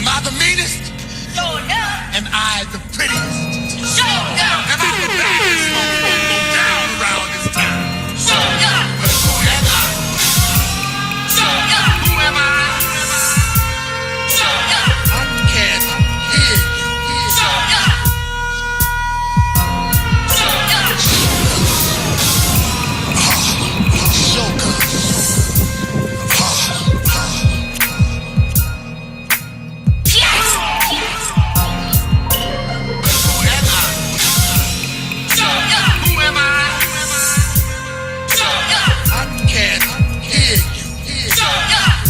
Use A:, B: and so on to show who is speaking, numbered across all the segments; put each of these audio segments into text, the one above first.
A: Am I the meanest?
B: Sure enough.
A: Am I the prettiest?
B: Sure enough.
A: Am I the baddest mofo down around this town?
B: Sure enough.
A: But who am I?
B: Sure enough.
A: Who am I?
B: Sure enough.
A: I can't hear you.
B: Sure enough. Sure enough.
A: So good.
B: Yes.
A: Who am I?
B: Sure enough.
A: Who am I?
B: Sure enough.
A: I can't hear you.
B: Sure enough.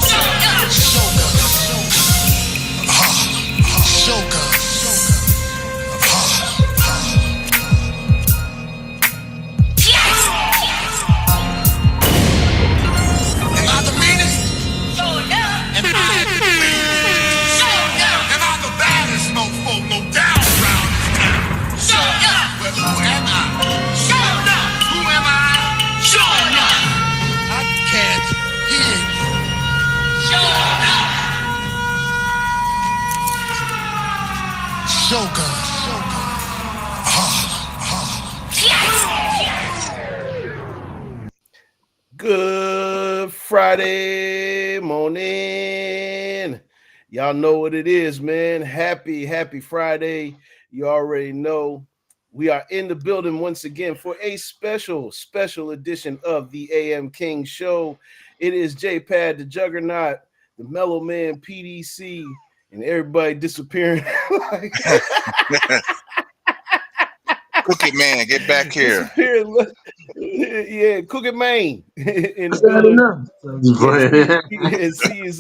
B: Sure enough.
A: So good. So good.
B: Yes.
A: Am I the meanest?
B: Sure enough.
A: Am I the prettiest?
B: Sure enough.
A: Am I the baddest mofo down around this town?
B: Sure enough.
A: But who am I?
B: Sure enough.
A: Who am I?
B: Sure enough.
A: I can't hear you.
B: Sure enough.
A: So good. So good.
B: Yes.
C: Good Friday morning. Y'all know what it is, man. Happy Friday. You already know we are in the building once again for a special edition of the AM King Show. It is J-Pad, the Juggernaut, the Mellow Man, PDC, and everybody disappearing.
D: Cook it, man. Get back here.
C: Disappearing. Yeah, Cook It Man. In the
E: That's not
C: building.
E: enough.
C: And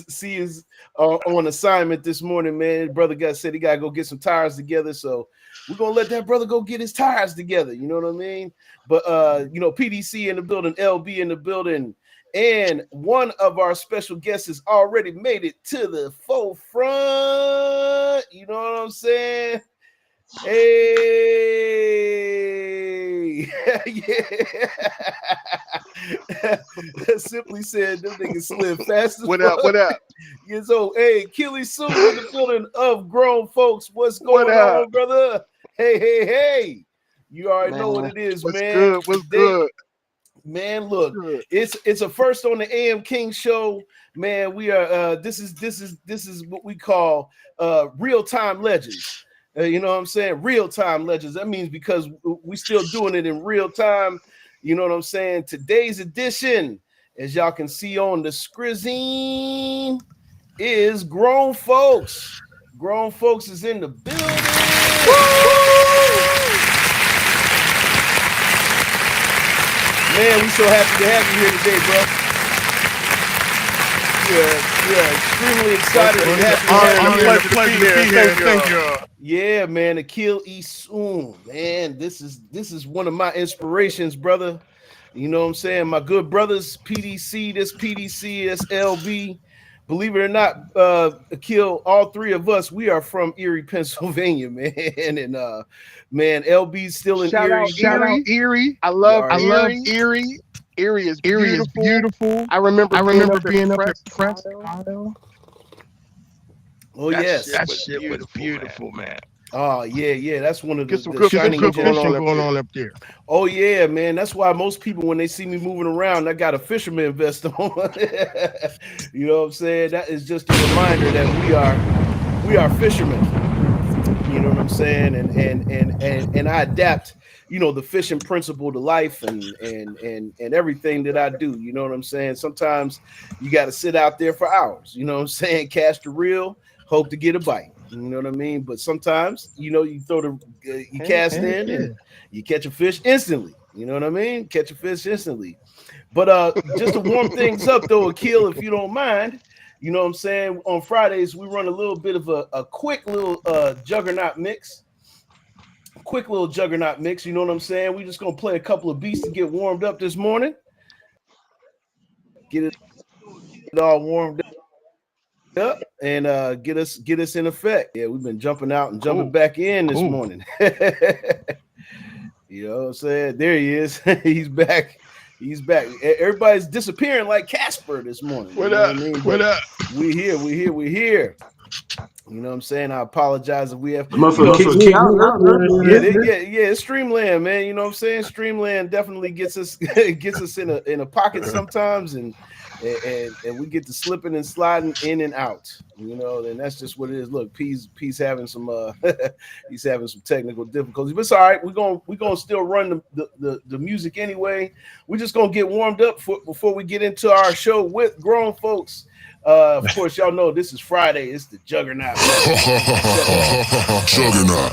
C: C is on assignment this morning, man. Brother said he gotta go get some tires together, so we're gonna let that brother go get his tires together. You know what I mean? But PDC in the building, LB in the building, and one of our special guests has already made it to the forefront. You know what I'm saying? Hey, yeah. Simply said, them niggas slid fast as
D: What up? What up?
C: Yeah, so, hey, Keely Sue in the building of grown folks. What's going on, brother? Hey. You already know what it is,
D: What's
C: man.
D: good? What's good?
C: Man, look, it's a first on the AM King Show, man. We are this is what we call real-time legends. You know what I'm saying? Real-time legends. That means because we still doing it in real time. You know what I'm saying? Today's edition, as y'all can see on the screen, is Grown Folks. Grown Folks is in the building. Man, we so happy to have you here today, bro. Yeah, extremely excited and happy to have you here.
D: Pleasure to be here. Thank you.
C: Yeah, man, Akil Isoon, man, this is one of my inspirations, brother. You know what I'm saying? My good brothers, PDC, this LB. Believe it or not, Akil, all three of us, we are from Erie, Pennsylvania, man. And man, LB's still in Erie.
D: Shout out Erie. I love Erie. Erie is beautiful. I remember being up at Prescott.
C: Oh, yes.
D: That shit was beautiful, man.
C: Oh, yeah. That's one of
D: Get some
C: the
D: good
C: shining
D: fishing
C: gems.
D: going on up there.
C: Oh, yeah, man. That's why most people, when they see me moving around, I got a fisherman vest on. You know what I'm saying? That is just a reminder that we are fishermen. You know what I'm saying? And I adapt, the fishing principle to life and everything that I do. You know what I'm saying? Sometimes you got to sit out there for hours. You know what I'm saying? Cast the reel, hope to get a bite. You know what I mean? But sometimes, you throw you cast in and you catch a fish instantly. You know what I mean? Catch a fish instantly. But just to warm things up, though, Akil, if you don't mind, you know what I'm saying? On Fridays, we run a little bit of a quick little juggernaut mix. Quick little juggernaut mix. You know what I'm saying? We're just going to play a couple of beats to get warmed up this morning. Get it all warmed up and get us in effect. Yeah, we've been jumping out and jumping back in this morning. You know what I'm saying? There he is. He's back. Everybody's disappearing like Casper this morning.
D: What up?
C: We here. You know what I'm saying? I apologize if we have.
E: Kicked me out.
C: Yeah, it's Streamland, man. You know what I'm saying? Streamland definitely gets us in a pocket sometimes, and we get to slipping and sliding in and out. You know, and that's just what it is. Look, P's having some he's having some technical difficulties, but it's all right. We're gonna still run the music anyway. We're just gonna get warmed up before we get into our show with grown folks. Of course, y'all know this is Friday. It's the Juggernaut. Juggernaut.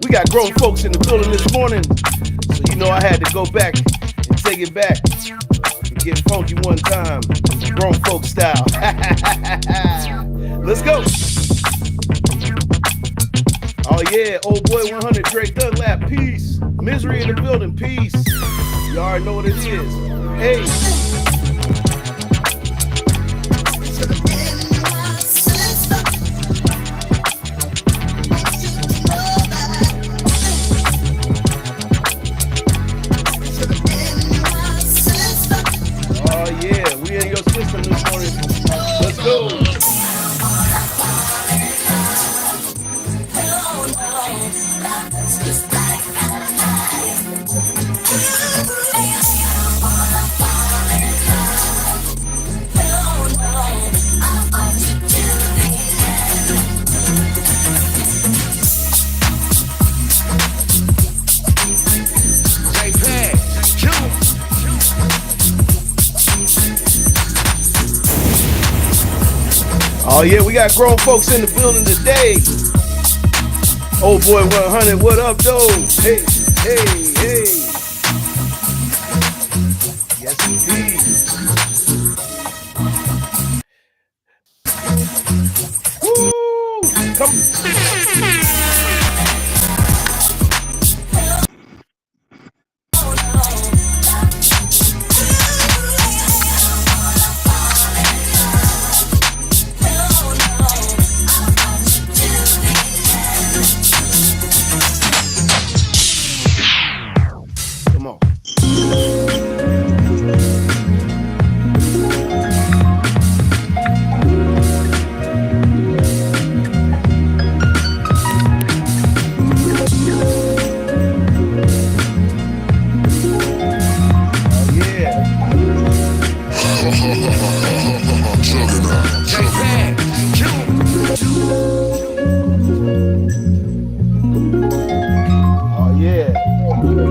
C: We got grown folks in the building this morning, so you know I had to go back and take it back and get funky one time, grown folk style. Let's go. Oh yeah, old boy 100, Dre Dunlap, peace. Misery in the building, peace. You already know what it is. Hey. This morning. Let's go. Oh yeah, we got grown folks in the building today. Old boy 100, what up, though? Hey. Yes, indeed. Woo! Come.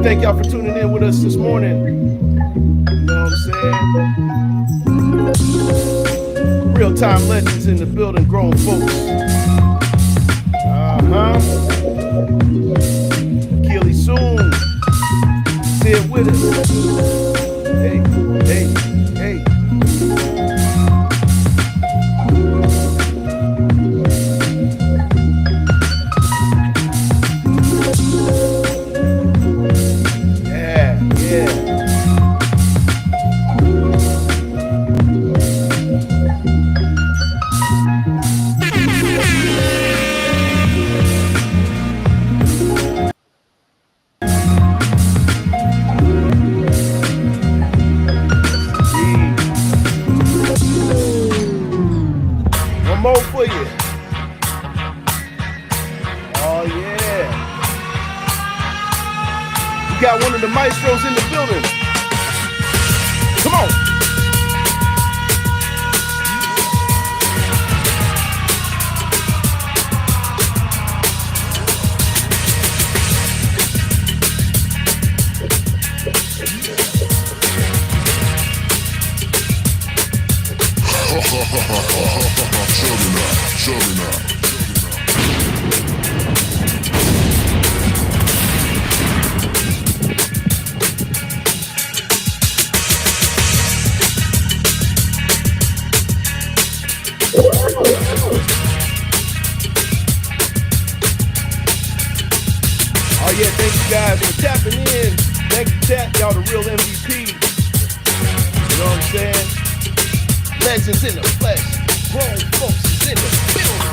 C: Thank y'all for tuning in with us this morning. You know what I'm saying? Real-time legends in the building, grown folks. Keely soon. Stay with us. Hey. Got one of the maestros in the building. Come on. tapping in. Thank you, chat. Y'all the real MVP. You know what I'm saying? Legends in the flesh. Grown folks is in the building.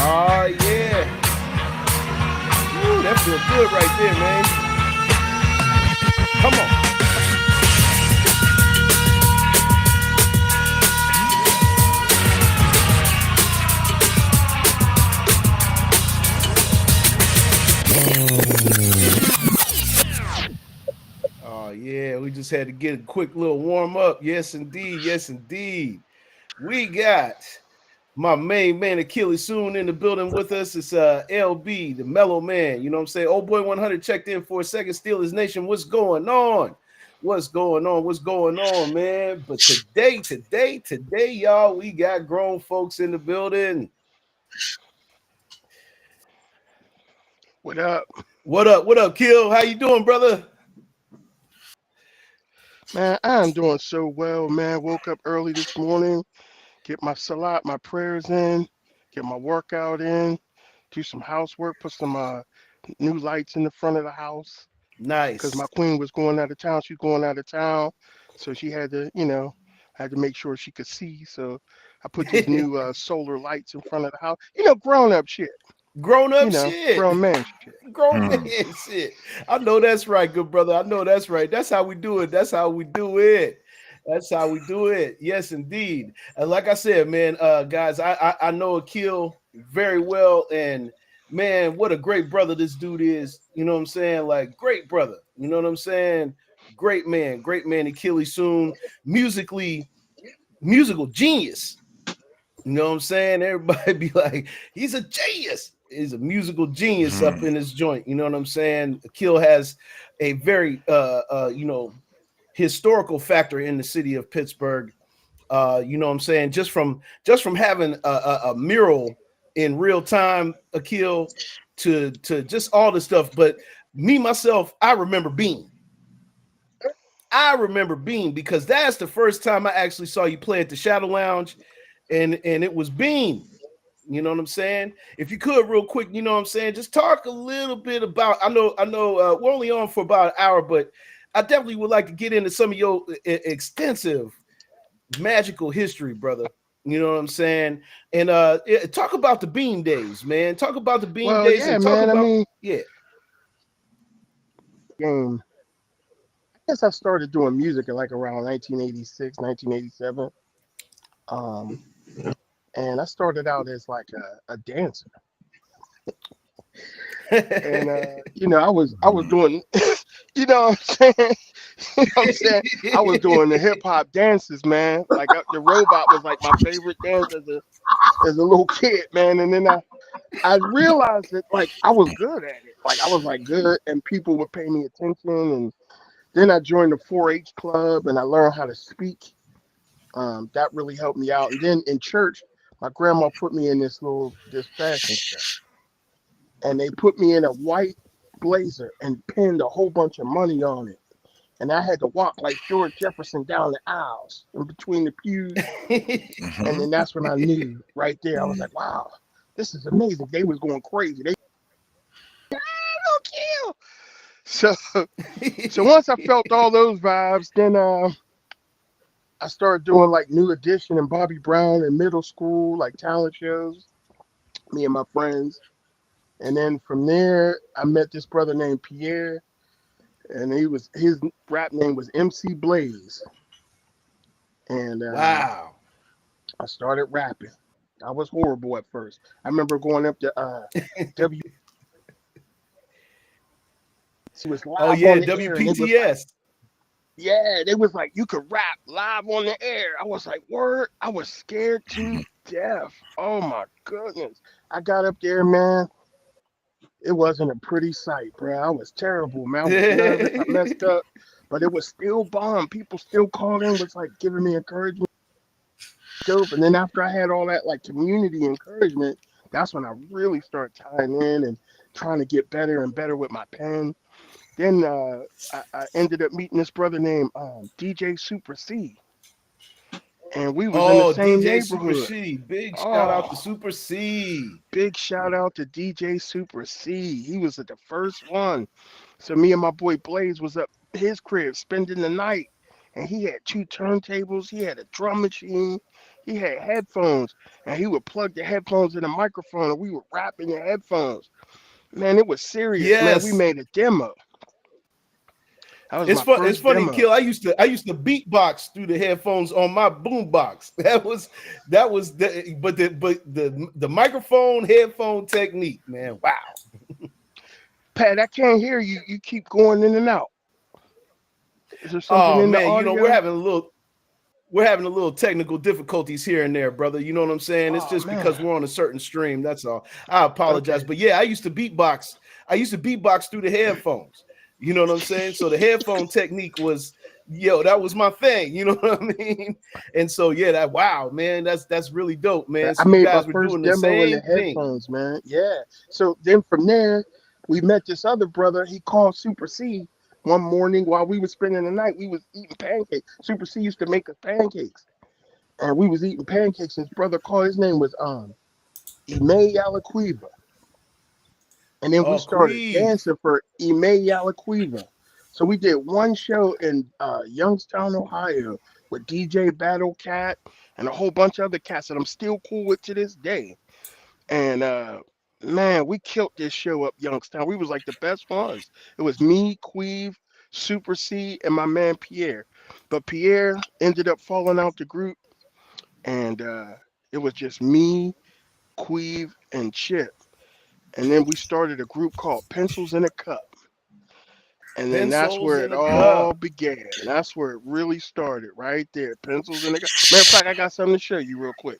C: Oh, yeah. Ooh, that feels good right there, man. Come on. Oh, yeah. We just had to get a quick little warm up. Yes, indeed. Yes, indeed. We got my main man Achilles soon in the building with us. It's LB, the mellow man. You know what I'm saying? Old boy 100 checked in for a second. Steelers Nation, what's going on? What's going on? What's going on, man? But today, y'all, we got grown folks in the building.
D: What up?
C: What up? What up, Kill? How you doing, brother?
D: Man, I'm doing so well, man. Woke up early this morning, get my salat, my prayers in, get my workout in, do some housework, put some new lights in the front of the house because
C: Nice.
D: my queen was going out of town. She's going out of town, so she had to, had to make sure she could see. So I put these new solar lights in front of the house. Grown up shit.
C: Grown up shit.
D: Grown man shit.
C: Grown man shit. I know that's right, good brother. I know that's right. That's how we do it. That's how we do it. That's how we do it. Yes, indeed. And like I said, man, guys, I know Akil very well, and man, what a great brother this dude is. You know what I'm saying? Like, great brother. You know what I'm saying? Great man, Achilles soon. Musical genius. You know what I'm saying? Everybody be like, he's a genius. He's a musical genius up in his joint. You know what I'm saying? Akil has a very historical factor in the city of Pittsburgh. You know what I'm saying? Just from having a mural in real time, Akil, to just all the stuff. But me myself, I remember Bean. Because that's the first time I actually saw you play at the Shadow Lounge, and it was Bean. You know what I'm saying? If you could, real quick, you know what I'm saying? Just talk a little bit about. I know. We're only on for about an hour, but I definitely would like to get into some of your extensive magical history, brother. You know what I'm saying? And talk about the Bean days, man. Talk about the Bean
D: Well,
C: days,
D: yeah,
C: and talk
D: man. I
C: about
D: mean,
C: yeah.
D: game. I guess I started doing music in like around 1986, 1987. Um, and I started out as like a dancer. And I was doing you know what I'm saying? You know what I'm saying? I was doing the hip hop dances, man. Like the robot was like my favorite dance as a little kid, man. And then I realized that like I was good at it. Like I was like good and people would pay me attention, and then I joined the 4-H club and I learned how to speak. That really helped me out. And then in church, my grandma put me in this fashion show, and they put me in a white blazer and pinned a whole bunch of money on it. And I had to walk like George Jefferson down the aisles in between the pews. And then that's when I knew right there. I was like, wow, this is amazing. They was going crazy. They don't kill. So once I felt all those vibes, then I started doing like New Edition and Bobby Brown in middle school, like talent shows, me and my friends. And then from there, I met this brother named Pierre, and his rap name was MC Blaze. And
C: Wow.
D: I started rapping. I was horrible at first. I remember going up to W. It was
C: Oh
D: live
C: yeah,
D: on the air, and it was like,
C: WPTS.
D: yeah, they was like, you could rap live on the air. I was like, word. I was scared to death. Oh my goodness. I got up there, man. It wasn't a pretty sight, bro. I was terrible, man. I was nervous. I messed up, but it was still bomb. People still called in, was like giving me encouragement. Dope. And then after I had all that like community encouragement, that's when I really started tying in and trying to get better and better with my pen. Then I ended up meeting this brother named DJ Super C. and we was in the
C: Oh,
D: same
C: DJ Super
D: neighborhood.
C: C. Big shout out to
D: Oh,
C: Super C.
D: big shout out to DJ Super C. He was at the first one. So me and my boy Blaze was up his crib spending the night. And he had two turntables, he had a drum machine, he had headphones, and he would plug the headphones in the microphone and we would rap in the headphones. Man, it was serious, man. We
C: Yes.
D: made a demo. That was
C: It's
D: my
C: fun. It's
D: first
C: funny,
D: demo.
C: Kill. I used to beatbox through the headphones on my boombox. That was but the microphone headphone technique, man. Wow.
D: Pat, I can't hear you. You keep going in and out. Is there something
C: Oh
D: in the
C: man, we're
D: audio?
C: having a little technical difficulties here and there, brother. You know what I'm saying? It's
D: Oh
C: just because
D: man.
C: we're on a certain stream. That's all. I apologize,
D: Okay.
C: but yeah, I used to beatbox. I used to beatbox through the headphones. You know what I'm saying? So the headphone technique was, that was my thing. You know what I mean? And so yeah, wow, man, that's really dope, man.
D: I
C: So you
D: made my
C: guys were
D: first
C: doing the
D: demo in the
C: same thing.
D: headphones, man. Yeah. So then from there, we met this other brother. He called Super C one morning while we were spending the night. We was eating pancakes. Super C used to make us pancakes. And we was eating pancakes. And his brother called, his name was Ime Yalaquiva. And then we
C: Oh,
D: started
C: Queeve.
D: dancing for Ime Yalaquiva. So we did one show in Youngstown, Ohio with DJ Battle Cat and a whole bunch of other cats that I'm still cool with to this day. And man, we killed this show up Youngstown. We was like the best ones. It was me, Queeve, Super C, and my man Pierre. But Pierre ended up falling out the group, and it was just me, Queeve, and Chip. And then we started a group called Pencils in a Cup. And then that's
C: Pencils
D: where
C: in
D: it
C: a
D: all
C: cup.
D: began. That's where it really started, right there. Pencils in a cup. Matter of fact, I got something to show you real quick.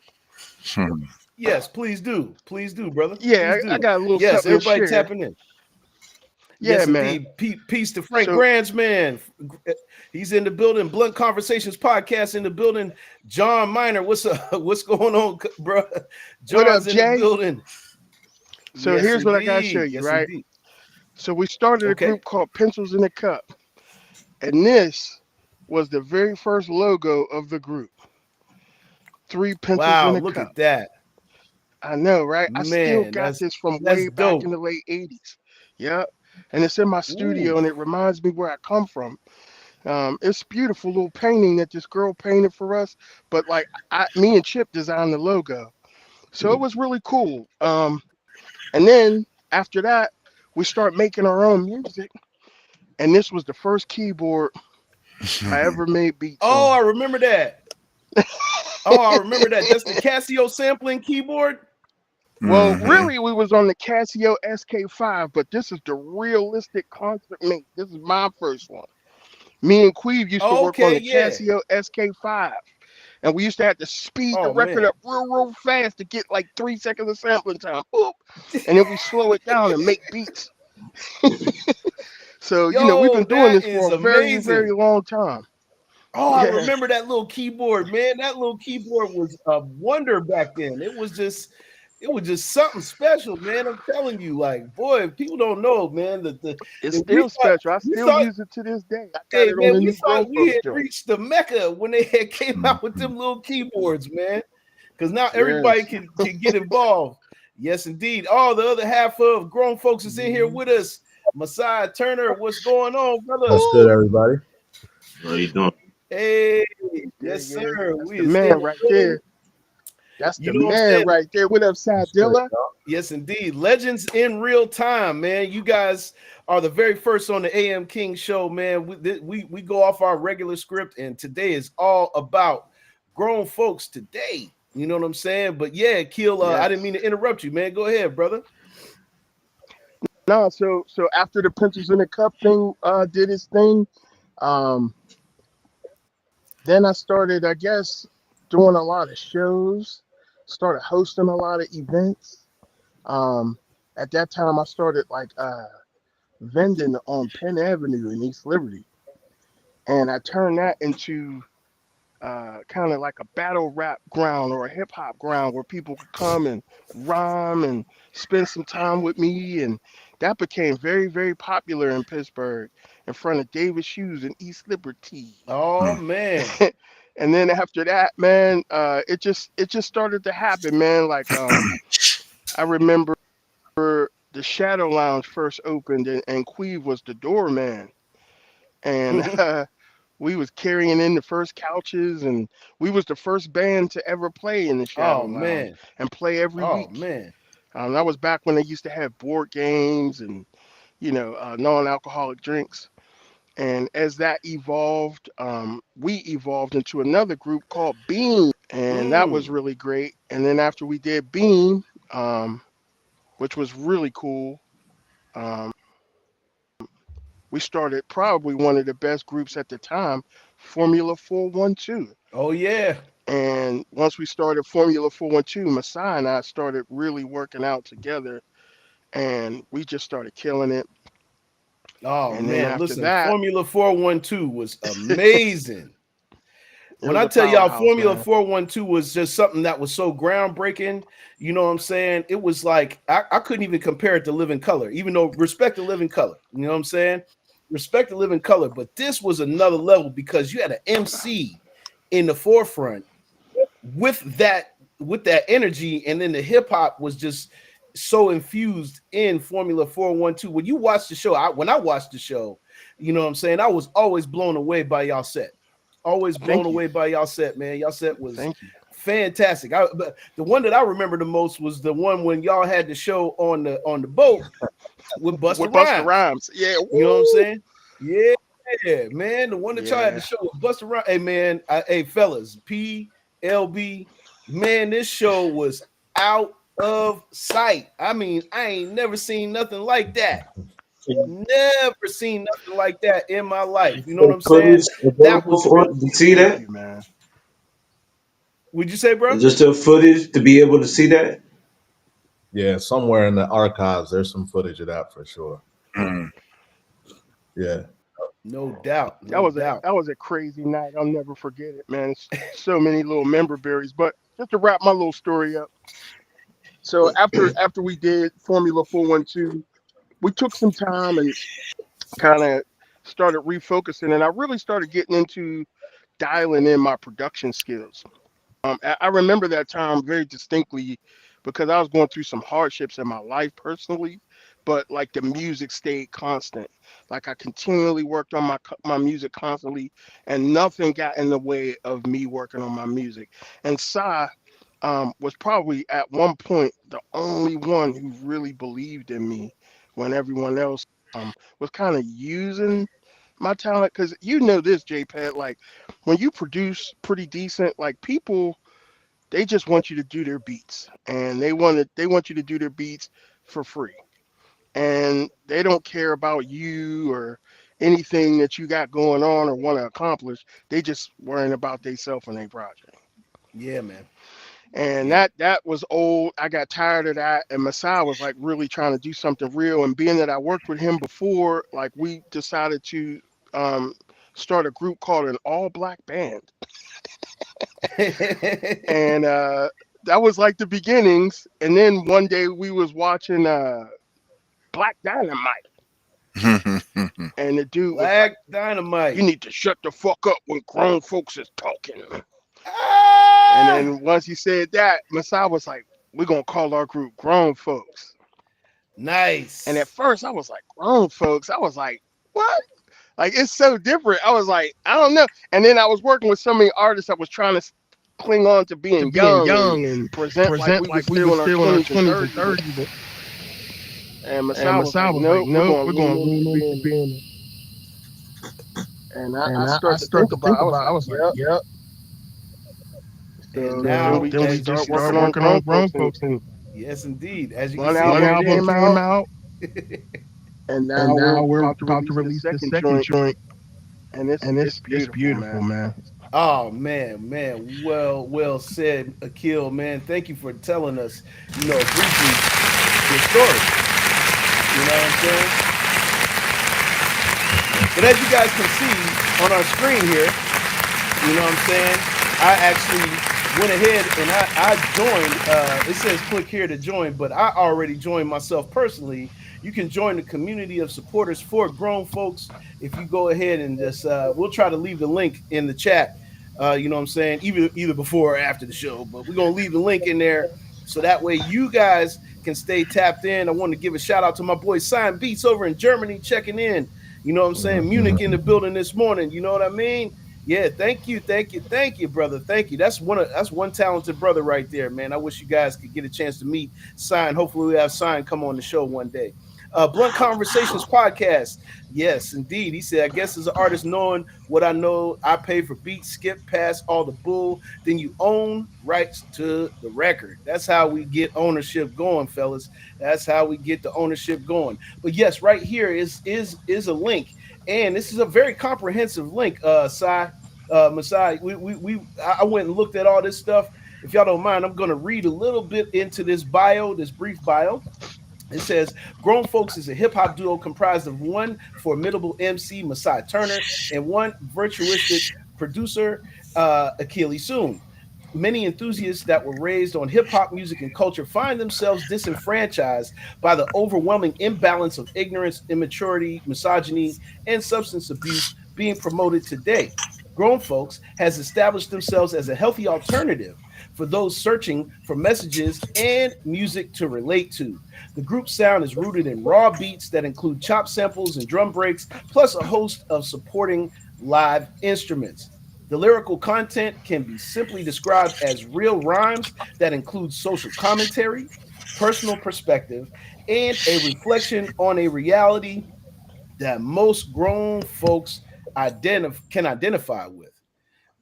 C: Yes, please do. Please do, brother.
D: Yeah,
C: Please
D: I
C: do.
D: got a little
C: Yes,
D: something to
C: everybody
D: share.
C: tapping in.
D: Yeah,
C: Yes,
D: man.
C: indeed. Peace to Frank
D: So
C: Grandsman. He's in the building. Blunt Conversations podcast in the building. John Miner, what's up? What's going on, bro?
D: what up,
C: John's in the
D: Jay?
C: building.
D: So
C: Yes,
D: here's what I gotta show
C: indeed.
D: you,
C: Yes,
D: right?
C: indeed.
D: So we started a
C: Okay.
D: group called Pencils in a Cup, and this was the very first logo of the group. Three pencils
C: Wow,
D: in a
C: look
D: cup.
C: at that.
D: I know, right? I still
C: Man,
D: got
C: that's
D: this from
C: that's
D: way back in
C: dope.
D: the late '80s. Yep. And it's in my
C: Ooh.
D: studio, and it reminds me where I come from. It's beautiful little painting that this girl painted for us, but like me and Chip designed the logo, so it was really cool. And then after that, we start making our own music, and this was the first keyboard I ever made beats
C: Oh, I
D: on.
C: remember that. Oh, I remember that. That's the Casio sampling keyboard.
D: Well,
A: Mm-hmm.
D: really, we was on the Casio SK5, but this is the realistic concert mate. This is my first one. Me and Queeve used to
C: Oh,
D: work on
C: okay,
D: the
C: yeah.
D: Casio SK5, and we used to have to speed the
C: Oh
D: record
C: man.
D: up real fast to get like 3 seconds of sampling time. Boop. And then we slow it down and make beats. So, we've
C: Yo,
D: been doing
C: that
D: this for
C: is
D: a very, very
C: amazing.
D: long time.
C: Oh, I
D: Yeah.
C: remember that little keyboard, man. That little keyboard was a wonder back then. It was just something special, man. I'm telling you, like, boy, people don't know, man.
D: It's
C: We
D: still
C: thought
D: special. I
C: we
D: still
C: thought,
D: use it to this day. I got
C: hey
D: it on
C: man,
D: the
C: we
D: new
C: thought
D: Grown
C: we
D: Folks
C: had
D: joint.
C: reached the mecca when they had came out with
A: Mm-hmm.
C: them little keyboards, man. Because now everybody
D: Yes.
C: can get involved. Yes, indeed. All the other half of grown folks is in here with us. Messiah Turner, what's going on, brother?
E: What's good,
D: Woo!
E: everybody?
A: What are you doing?
C: Hey,
D: Yeah,
C: yes,
D: yeah.
C: sir.
D: That's
C: We
D: the
C: is in
D: man
C: the
D: right
C: building.
D: there. That's
C: You
D: the
C: know what I'm
D: man
C: saying?
D: right there. What up, Side
E: What's good,
D: Dilla?
E: y'all?
C: Yes, indeed. Legends in real time, man. You guys are the very first on the AM King show, man. We go off our regular script, and today is all about grown folks today. You know what I'm saying? But yeah, Keel, I didn't mean
D: Yes.
C: to interrupt you, man. Go ahead, brother.
D: No, so after the Pencils in the Cup thing did its thing, um, then I started, I guess, doing a lot of shows, started hosting a lot of events. Um, at that time, I started like vending on Penn Avenue in East Liberty, and I turned that into kind of like a battle rap ground or a hip hop ground where people could come and rhyme and spend some time with me. And that became very, very popular in Pittsburgh in front of David Shoes in East Liberty.
C: Oh man.
D: And then after that, man, it just started to happen, man. Like I remember the Shadow Lounge first opened, and Queve was the doorman, and we was carrying in the first couches, and we was the first band to ever play in the Shadow
C: Oh
D: Lounge
C: man.
D: and play every
C: Oh
D: week.
C: man.
D: That was back when they used to have board games and non-alcoholic drinks. And as that evolved, we evolved into another group called Beam, and that was
C: Mm.
D: really great. And then after we did Beam, which was really cool, um, we started probably one of the best groups at the time, Formula 412.
C: Oh yeah.
D: And once we started Formula 412, Masai and I started really working out together, and we just started killing it.
C: Oh
D: And then
C: man,
D: after
C: listen,
D: that,
C: Formula 412 was amazing.
D: it
C: When
D: was
C: I
D: a
C: tell y'all
D: powerhouse,
C: Formula
D: man.
C: 412 was just something that was so groundbreaking, you know what I'm saying? It was like I couldn't even compare it to Living Color, even though respect to Living Color, you know what I'm saying? Respect to Living Color, but this was another level because you had an MC in the forefront with that energy, and then the hip hop was just so infused in Formula 412. When you watch the show, when I watched the show, you know what I'm saying, I was always blown away by y'all set. Always blown
D: Thank you,
C: away by y'all set, man. Y'all set was
D: thank you.
C: fantastic. But the one that I remember the most was the one when y'all had the show on the boat with Busta
D: With Busta
C: Rhymes.
D: Rhymes, yeah,
C: You know what I'm
D: woo,
C: saying? Yeah, man. The one that y'all had to
D: yeah.
C: show with Busta Rhymes. Hey, man. Hey, fellas. PLB. Man, this show was out of sight. I mean, I ain't never seen nothing like that. Never seen nothing like that in my life. You know what I'm saying?
E: Footage
C: That
E: available
C: was
E: for
C: really.
E: to see
D: Thank
E: that?
D: you, man.
C: Would you say, bro?
E: Is there still footage to be able to see that?
F: Yeah, somewhere in the archives, there's some footage of that for sure.
A: Mm.
F: Yeah.
C: No doubt.
D: That
C: No
D: was a
C: doubt.
D: that was a crazy night. I'll never forget it, man. So many little member berries. But just to wrap my little story up. So after we did Formula 412, we took some time and kind of started refocusing, and I really started getting into dialing in my production skills. I remember that time very distinctly because I was going through some hardships in my life personally, but like the music stayed constant. Like I continually worked on my music constantly, and nothing got in the way of me working on my music. And Sai was probably at one point the only one who really believed in me when everyone else was kind of using my talent. Because you know this, JPEG, like when you produce pretty decent, like people they just want you to do their beats, and they want you to do their beats for free, and they don't care about you or anything that you got going on or want to accomplish. They just worrying about themselves and their project.
C: Yeah, man.
D: And
C: Yeah.
D: that was old. I got tired of that, and Masai was like really trying to do something real. And being that I worked with him before, like we decided to um, start a group called an All Black Band, and that was like the beginnings. And then one day we was watching Black Dynamite, and the dude was like,
C: Black
D: "You
C: Dynamite.
D: need to shut the fuck up when grown folks is talking." And
C: Ah,
D: then once he said that, Masai was like, "We're gonna call our group Grown Folks." And at
C: nice.
D: first I was like, "Grown Folks." I was like, "What?" Like it's so different. I was like, I don't know. And then I was working with so many artists that was trying to cling on to being young and present like we was still in our 20s and 30s. And Masai was like, "Nope, we're gonna lean into being." And I started to think about. I was like, "Yep."
C: And
D: So then
C: now,
D: we just
C: as you
D: start
C: can
D: working on
C: see,
D: grown folks, and
C: yes, indeed. As you can
D: one
C: see,
D: album
C: we're
D: came
C: in.
D: out, and now we're about to release the second joint, and it's beautiful, man.
C: Oh man, man. Well said, Akil, man. Thank you for telling us, briefly your story. You know what I'm saying? But as you guys can see on our screen here, you know what I'm saying? I actually went ahead and I joined. It says click here to join, but I already joined myself personally. You can join the community of supporters for grown folks if you go ahead and just we'll try to leave the link in the chat. You know what I'm saying? Either before or after the show, but we're gonna leave the link in there so that way you guys can stay tapped in. I want to give a shout out to my boy Sign Beats over in Germany checking in. You know what I'm saying? Munich in the building this morning. You know what I mean? Yeah, thank you, brother. Thank you. That's one talented brother right there, man. I wish you guys could get a chance to meet Sign. Hopefully, we have Sign come on the show one day. Blunt Conversations podcast. Yes, indeed. He said, I guess as an artist, knowing what I know, I pay for beats, skip past all the bull, then you own rights to the record. That's how we get ownership going, fellas. That's how we get the ownership going. But yes, right here is a link, and this is a very comprehensive link. Masai, I went and looked at all this stuff. If y'all don't mind, I'm going to read a little bit into this bio, this brief bio. It says Grown Folks is a hip hop duo comprised of one formidable MC, Masai Turner, and one virtuistic producer, Akili Soon. Many enthusiasts that were raised on hip hop music and culture find themselves disenfranchised by the overwhelming imbalance of ignorance, immaturity, misogyny, and substance abuse being promoted today. Grown Folks has established themselves as a healthy alternative for those searching for messages and music to relate to. The group sound is rooted in raw beats that include chop samples and drum breaks, plus a host of supporting live instruments. The lyrical content can be simply described as real rhymes that include social commentary, personal perspective, and a reflection on a reality that most grown folks can identify with.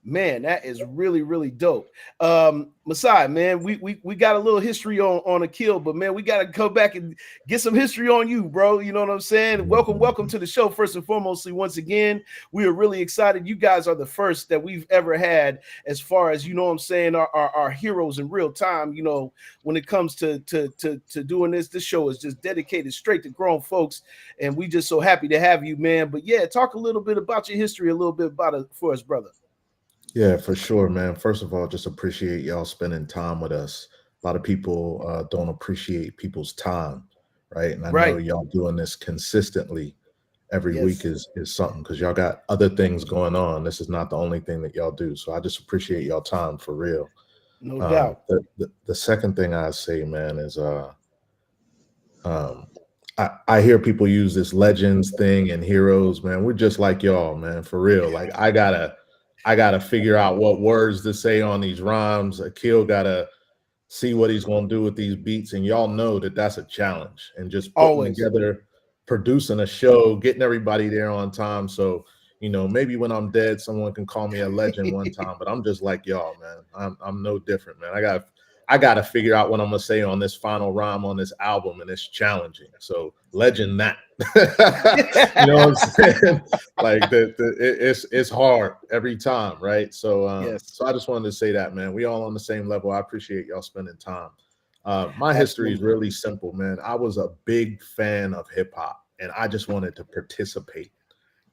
C: Man, that is really, really dope. Masai, man, we got a little history on Akil, but man, we got to go back and get some history on you, bro. You know what I'm saying? Welcome to the show. First and foremostly, once again, we are really excited. You guys are the first that we've ever had, as far as, you know what I'm saying, our heroes in real time. You know, when it comes to doing this show is just dedicated straight to grown folks, and we just so happy to have you, man. But yeah, talk a little bit about your history, a little bit about it for us, brother.
F: Yeah, for sure, man. First of all, just appreciate y'all spending time with us. A lot of people don't appreciate people's time, right? And I know
C: Right.
F: y'all doing this consistently every week
C: Yes.
F: is something because y'all got other things going on. This is not the only thing that y'all do. So I just appreciate y'all time for real.
C: No doubt.
F: The second thing I say, man, is um, I hear people use this legends thing and heroes, man. We're just like y'all, man, for real. Like I gotta figure out what words to say on these rhymes. Akil gotta see what he's gonna do with these beats, and y'all know that that's a challenge. And just putting
C: Always.
F: together, producing a show, getting everybody there on time. So maybe when I'm dead, someone can call me a legend one time. But I'm just like y'all, man. I'm no different, man. I gotta figure out what I'm gonna say on this final rhyme on this album, and it's challenging. So legend that. You know what I'm saying? Like it's hard every time, right? So
C: Yes.
F: so I just wanted to say that, man. We all on the same level. I appreciate y'all spending time. My history is
C: Absolutely.
F: really simple, man. I was a big fan of hip hop, and I just wanted to participate,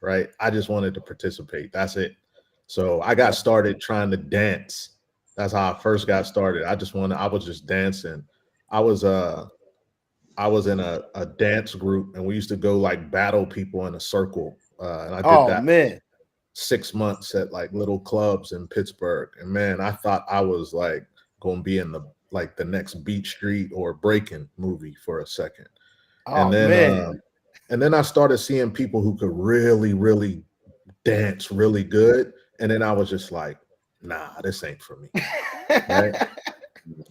F: right? I just wanted to participate. That's it. So I got started trying to dance. That's how I first got started. I was just dancing. I was I was in a dance group, and we used to go like battle people in a circle. And I did
C: Oh
F: that
C: man.
F: 6 months at like little clubs in Pittsburgh. And man, I thought I was like going to be in the next Beat Street or Breaking movie for a second. And
C: Oh
F: then
C: man.
F: and then I started seeing people who could really, really dance really good. And then I was just like, nah, this ain't for me. Right.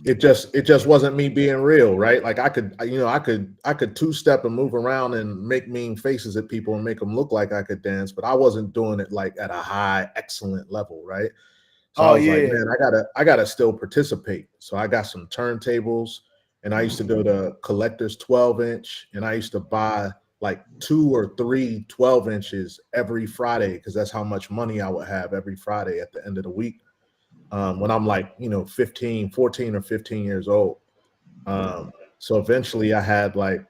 F: It just wasn't me being real, right? Like I could two-step and move around and make mean faces at people and make them look like I could dance, but I wasn't doing it like at a high excellent level, right? So I
C: Oh
F: was like,
C: yeah.
F: man, I gotta still participate. So I got some turntables, and I used to go to Collector's 12-inch, and I used to buy like 2 or 3 12-inches every Friday because that's how much money I would have every Friday at the end of the week, when I'm like, 14 or 15 years old. So eventually I had like,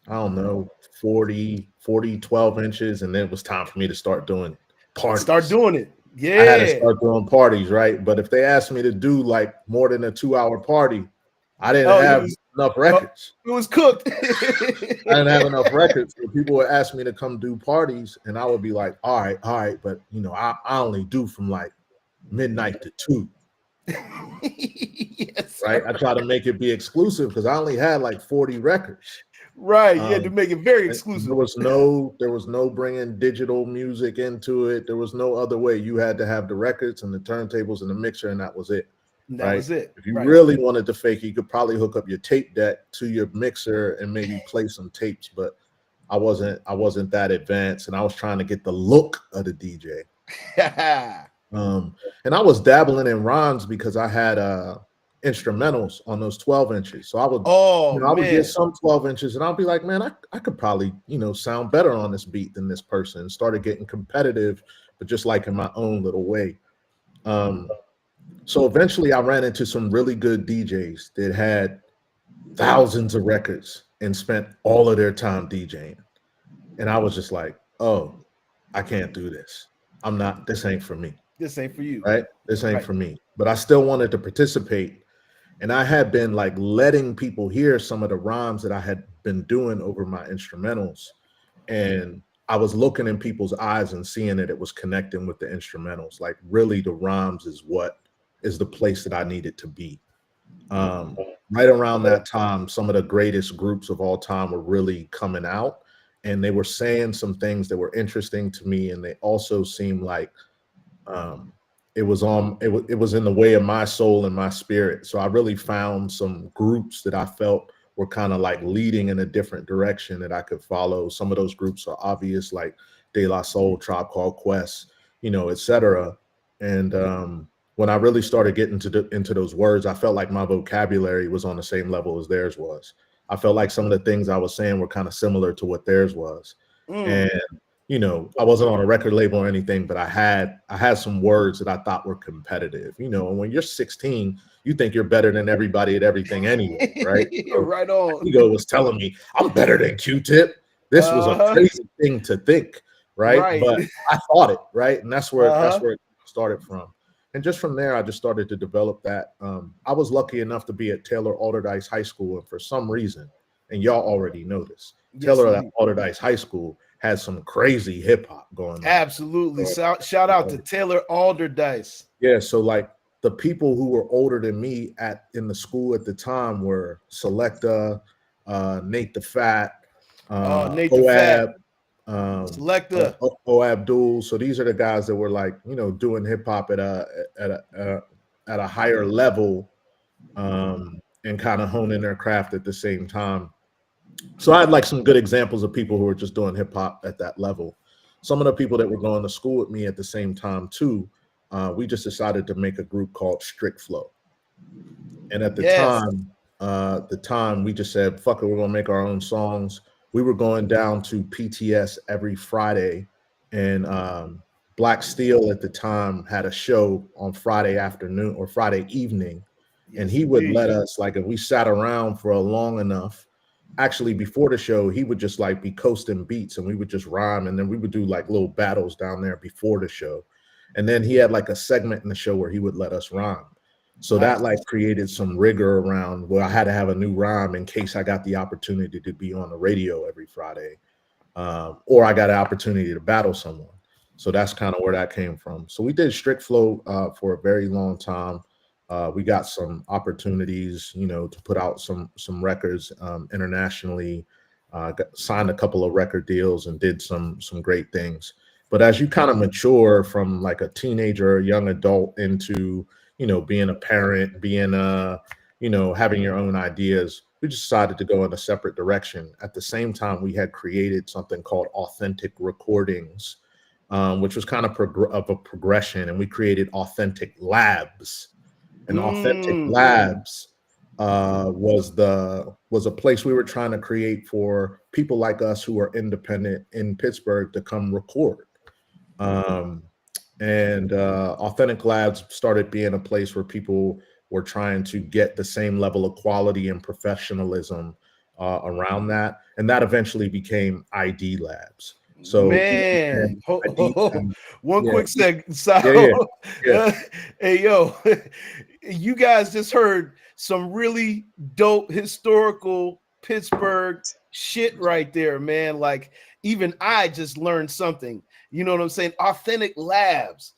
F: I don't know, 12 inches. And then it was time for me to start doing
C: Start
F: parties.
C: doing it.
F: I had to
C: Yeah.
F: start doing parties, right? But if they asked me to do like more than a 2-hour party, I didn't
C: Oh,
F: have enough records.
C: it was cooked.
F: I didn't have enough records. So people would ask me to come do parties, and I would be like, all right, but I only do from like midnight to 2.
C: Yes,
F: Right.
C: sir.
F: I try to make it be exclusive because I only had like 40 records.
C: Right. You had to make it very
F: And
C: exclusive.
F: there was no bringing digital music into it. There was no other way. You had to have the records and the turntables and the mixer, and that was it.
C: And that
F: Right.
C: was it.
F: If you
C: Right.
F: really wanted to fake it, you could probably hook up your tape deck to your mixer and maybe play some tapes, but I wasn't that advanced, and I was trying to get the look of the DJ. And I was dabbling in rhymes because I had instrumentals on those 12 inches. So I would,
C: Oh
F: I would get
C: man.
F: some 12 inches and I'll be like, man, I could probably, sound better on this beat than this person. And started getting competitive, but just like in my own little way. So eventually I ran into some really good DJs that had thousands of records and spent all of their time DJing. And I was just like, oh, I can't do this. This ain't for me.
C: This ain't for you.
F: Right? This ain't
C: Right.
F: for me. But I still wanted to participate. And I had been like letting people hear some of the rhymes that I had been doing over my instrumentals. And I was looking in people's eyes and seeing that it was connecting with the instrumentals. Like really the rhymes is what is the place that I needed to be. Right around that time, some of the greatest groups of all time were really coming out, and they were saying some things that were interesting to me. And they also seemed like it was in the way of my soul and my spirit. So I really found some groups that I felt were kind of like leading in a different direction that I could follow. Some of those groups are obvious, like De La Soul, Tribe Called Quest, etc. And when I really started getting into those words, I felt like my vocabulary was on the same level as theirs was. I felt like some of the things I was saying were kind of similar to what theirs was. And I wasn't on a record label or anything, but I had some words that I thought were competitive. And when you're 16, you think you're better than everybody at everything anyway, right? So
C: Right
F: my
C: on.
F: ego was telling me I'm better than Q-Tip. This was a crazy thing to think, right?
C: Right.
F: But I thought it, right? And that's where it started from. And just from there, I just started to develop that. I was lucky enough to be at Taylor Alderdice High School, and for some reason, and y'all already know this,
C: Yes,
F: Taylor
C: indeed.
F: Alderdice High School had some crazy hip hop going on.
C: Absolutely. Shout out to Taylor Alderdice.
F: Yeah, so like the people who were older than me in the school at the time were Selecta, Nate the Fat,
C: Nate the Fat,
F: Oab,
C: Selecta.
F: Abdul. So these are the guys that were like, doing hip hop at a higher level, and kind of honing their craft at the same time. So I had like some good examples of people who were just doing hip hop at that level. Some of the people that were going to school with me at the same time too, we just decided to make a group called Strict Flow. And at the time we just said, fuck it, we're gonna make our own songs. We were going down to PTS every Friday, and Black Steel at the time had a show on Friday afternoon or Friday evening. And he would let us, like, if we sat around for a long enough, actually before the show, he would just like be coasting beats and we would just rhyme, and then we would do like little battles down there before the show. And then he had like a segment in the show where he would let us rhyme. So that like created some rigor around where I had to have a new rhyme in case I got the opportunity to be on the radio every Friday, or I got an opportunity to battle someone. So that's kind of where that came from. So we did Strict Flow for a very long time. We got some opportunities, to put out some records internationally. Signed a couple of record deals and did some great things. But as you kind of mature from like a teenager, young adult into being a parent, being having your own ideas, we decided to go in a separate direction. At the same time, we had created something called Authentic Recordings, which was kind of of a progression, and we created Authentic Labs. And Authentic Labs was a place we were trying to create for people like us who are independent in Pittsburgh to come record. And Authentic Labs started being a place where people were trying to get the same level of quality and professionalism around that. And that eventually became ID Labs. So
C: man, one quick second.
F: Yeah.
C: Hey, yo, you guys just heard some really dope historical Pittsburgh shit right there, man. Like, even I just learned something. You know what I'm saying? Authentic Labs.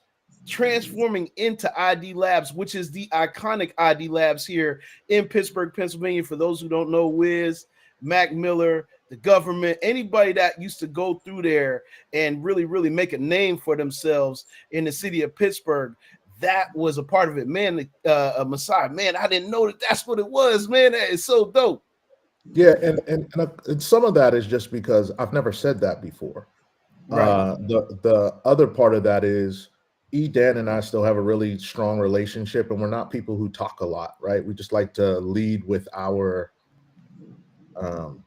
C: transforming into ID Labs, which is the iconic ID Labs here in Pittsburgh, Pennsylvania. For those who don't know, Wiz, Mac Miller, the government, anybody that used to go through there and really, really make a name for themselves in the city of Pittsburgh, that was a part of it, man. Messiah, man, I didn't know that that's what it was, man. That is so dope.
F: Yeah, and some of that is just because I've never said that before.
C: Right.
F: The other part of that is Dan and I still have a really strong relationship, and we're not people who talk a lot, right? We just like to lead with our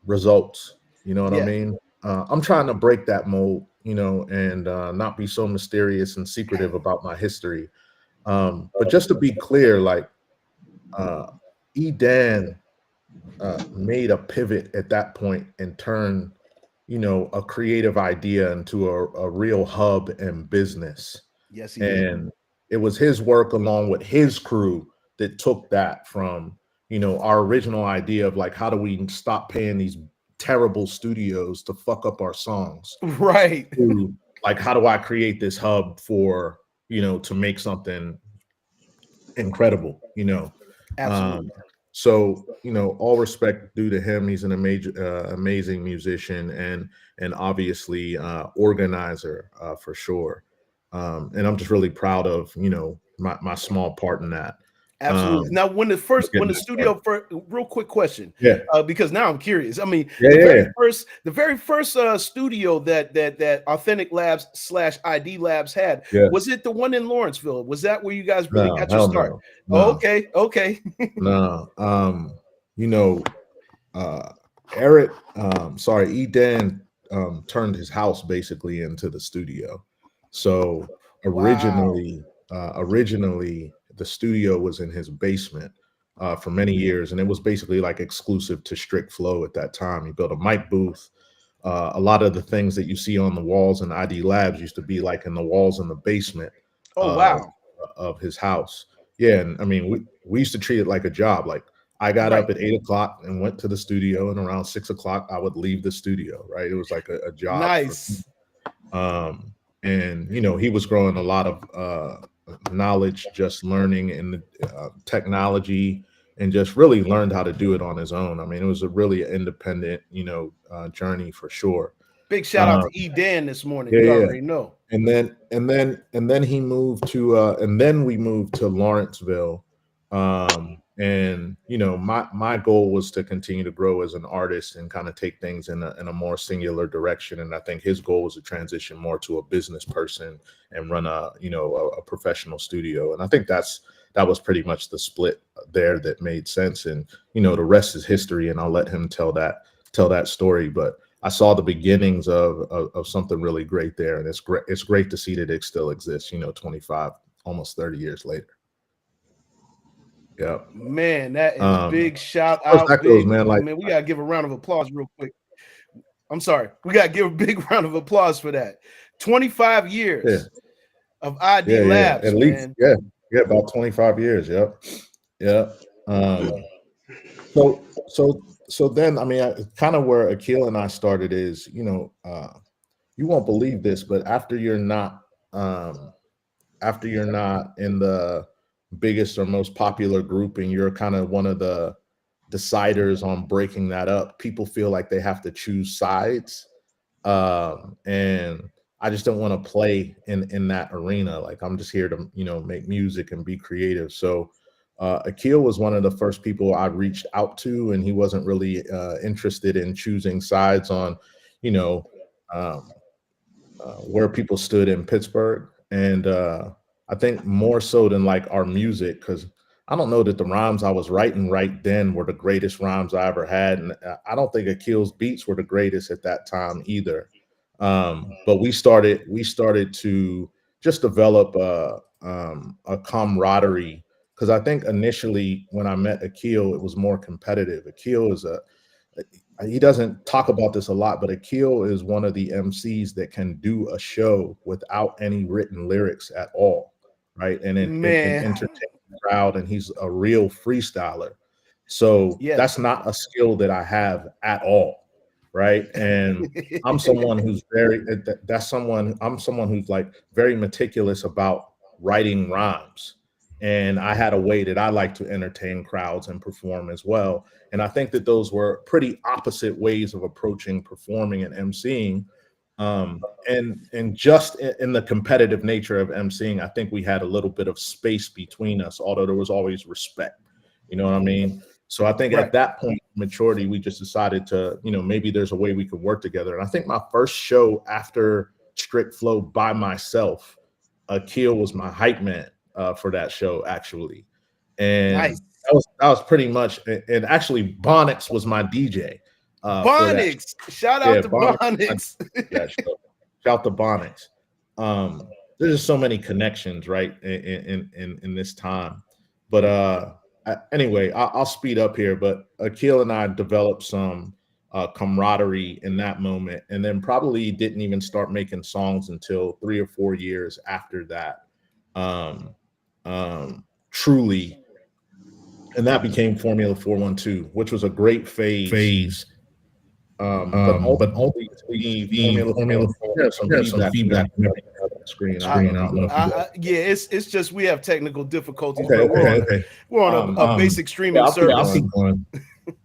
F: results. You know what I
C: Yeah.
F: mean? I'm trying to break that mold, and not be so mysterious and secretive about my history. But just to be clear, like uh, Dan made a pivot at that point and turned, a creative idea into a real hub and business.
C: Yes, he did.
F: And it was his work along with his crew that took that from, our original idea of like, how do we stop paying these terrible studios to fuck up our songs?
C: Right.
F: To like, how do I create this hub for, to make something incredible, Um,
C: Absolutely.
F: so, all respect due to him. He's an amazing musician and obviously organizer for sure. And I'm just really proud of my small part in that.
C: Absolutely.
F: Um,
C: Now, when
F: getting
C: the
F: that started.
C: studio first, real quick question,
F: Yeah,
C: because now I'm curious. I mean,
F: yeah, yeah,
C: the very first studio that Authentic Labs slash ID Labs had,
F: yeah.
C: was it the one in Lawrenceville? Was that where you guys really
F: No,
C: got your
F: hell
C: start?
F: no,
C: Oh,
F: no,
C: okay, okay.
F: no. You know, uh, Eric, sorry, Edan turned his house basically into the studio. So
C: Wow.
F: originally the studio was in his basement for many years, and it was basically like exclusive to Strict Flow at that time. He built a mic booth. A lot of the things that you see on the walls in ID Labs used to be like in the walls in the basement
C: Oh,
F: of
C: wow.
F: his house. Yeah, and I mean we used to treat it like a job. Like I got
C: Right.
F: up at 8 o'clock and went to the studio, and around 6 o'clock I would leave the studio. Right, it was like a job for me.
C: Nice.
F: And he was growing a lot of knowledge, just learning in the technology, and just really learned how to do it on his own. I mean, it was a really independent, journey for sure.
C: Big shout out
F: Um,
C: to E Dan this morning.
F: yeah,
C: You
F: yeah.
C: already know.
F: And then he moved to and then we moved to Lawrenceville. And my goal was to continue to grow as an artist and kind of take things in a more singular direction. And I think his goal was to transition more to a business person and run a professional studio. And I think that was pretty much the split there that made sense. And the rest is history, and I'll let him tell that story. But I saw the beginnings of something really great there, and it's great to see that it still exists. 25, almost 30 years later. Yeah.
C: Man, that is
F: Um,
C: big
F: as
C: shout
F: far as
C: out.
F: that goes,
C: Big,
F: man, like
C: man. We gotta give a round of applause real quick. I'm sorry. We gotta give a big round of applause for that. 25
F: yeah,
C: years of ID
F: yeah,
C: Labs,
F: at least
C: man.
F: yeah, about 25 years. Yep, yeah. So then, I mean, kind of where Akil and I started is, you won't believe this, but um, after you're not in the biggest or most popular group and you're kind of one of the deciders on breaking that up, people feel like they have to choose sides. And I just don't want to play in that arena. Like I'm just here to, make music and be creative. So Akil was one of the first people I reached out to, and he wasn't really interested in choosing sides on, you know, um, where people stood in Pittsburgh. And I think more so than like our music, because I don't know that the rhymes I was writing right then were the greatest rhymes I ever had. And I don't think Akil's beats were the greatest at that time either. But we started to just develop a camaraderie, because I think initially when I met Akil, it was more competitive. Akil is he doesn't talk about this a lot, but Akil is one of the MCs that can do a show without any written lyrics at all, right? And
C: Man.
F: entertain the crowd, and he's a real freestyler. So
C: Yes.
F: that's not a skill that I have at all, right? And I'm someone who's I'm someone who's like very meticulous about writing rhymes. And I had a way that I like to entertain crowds and perform as well. And I think that those were pretty opposite ways of approaching performing and emceeing. And just in the competitive nature of emceeing, I think we had a little bit of space between us, although there was always respect. You know what I mean? So I think at that point, maturity, we just decided to, maybe there's a way we could work together. And I think my first show after Strict Flow by myself, Akil was my hype man for that show, actually. And that was pretty much, and actually Bonix was my DJ.
C: Bonix, shout out to Bonix.
F: Yeah, shout to Bonix. There's just so many connections, right, in this time. But anyway, I'll speed up here. But Akil and I developed some camaraderie in that moment, and then probably didn't even start making songs until 3 or 4 years after that. Truly, and that became Formula 412, which was a great phase. But ultimately, Formula 4, there's some feedback on the screen. I don't know
C: yeah, it's just we have technical difficulties.
F: Okay.
C: We're on a basic streaming service.
F: I'll keep going.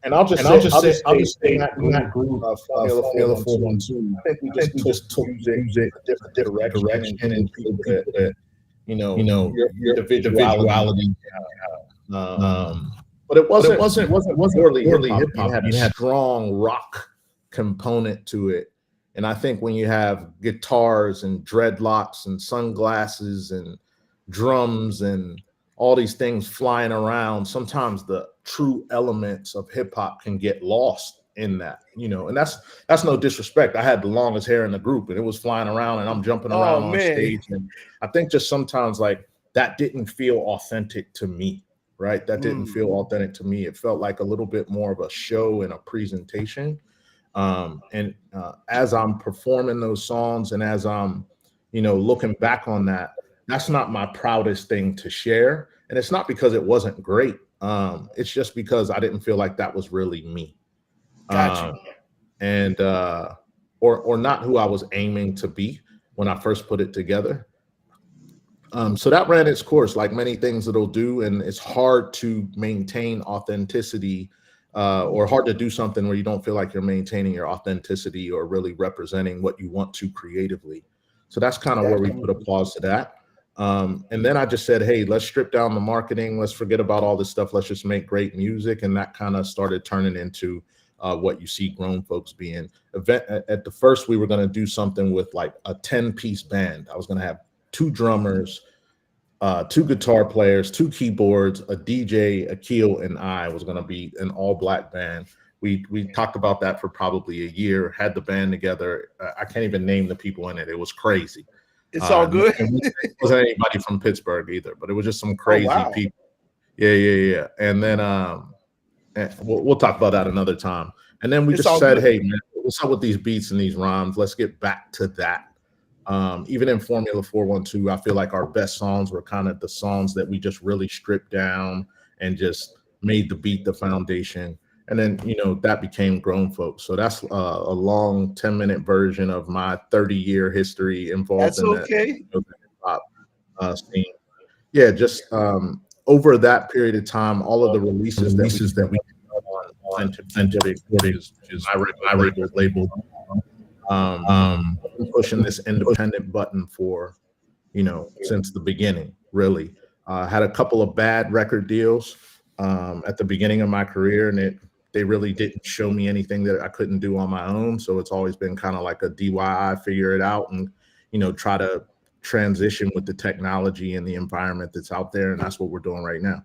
F: And I'll just say in that group of Formula 412, I think we just took music a different direction and people that your individuality. But it wasn't purely hip hop. It had a strong rock component to it. And I think when you have guitars and dreadlocks and sunglasses and drums and all these things flying around, sometimes the true elements of hip hop can get lost in that, and that's no disrespect. I had the longest hair in the group and it was flying around and I'm jumping around on stage. And I think just sometimes like that didn't feel authentic to me, right? That didn't feel authentic to me. It felt like a little bit more of a show and a presentation. As I'm performing those songs and as I'm, looking back on that, that's not my proudest thing to share. And it's not because it wasn't great. It's just because I didn't feel like that was really me.
C: Gotcha.
F: Or not who I was aiming to be when I first put it together. So that ran its course, like many things it'll do. And it's hard to maintain authenticity or hard to do something where you don't feel like you're maintaining your authenticity or really representing what you want to creatively. So that's kind of where we put a pause to that. And then I just said, hey, let's strip down the marketing. Let's forget about all this stuff. Let's just make great music. And that kind of started turning into what you see grown folks being. At the first, we were going to do something with like a 10-piece band. I was going to have 2 drummers, 2 guitar players, 2 keyboards, a DJ, Akil, and I was going to be an all-black band. We talked about that for probably a year, had the band together. I can't even name the people in it. It was crazy.
C: It's all good.
F: It wasn't anybody from Pittsburgh either, but it was just some crazy people. Yeah. And then we'll talk about that another time. And then we just said, hey, man, what's up with these beats and these rhymes? Let's get back to that. Even in Formula 412, I feel like our best songs were kind of the songs that we just really stripped down and just made the beat the foundation. And then, that became Grown Folks. So that's a long 10-minute version of my 30-year history involved in that hip-hop scene. Yeah, just over that period of time, all of the releases that we on Authentic, which is my record label, pushing this independent button for, since the beginning, really. Had a couple of bad record deals at the beginning of my career, and they really didn't show me anything that I couldn't do on my own. So it's always been kind of like a DIY, figure it out, and try to transition with the technology and the environment that's out there. And that's what we're doing right now.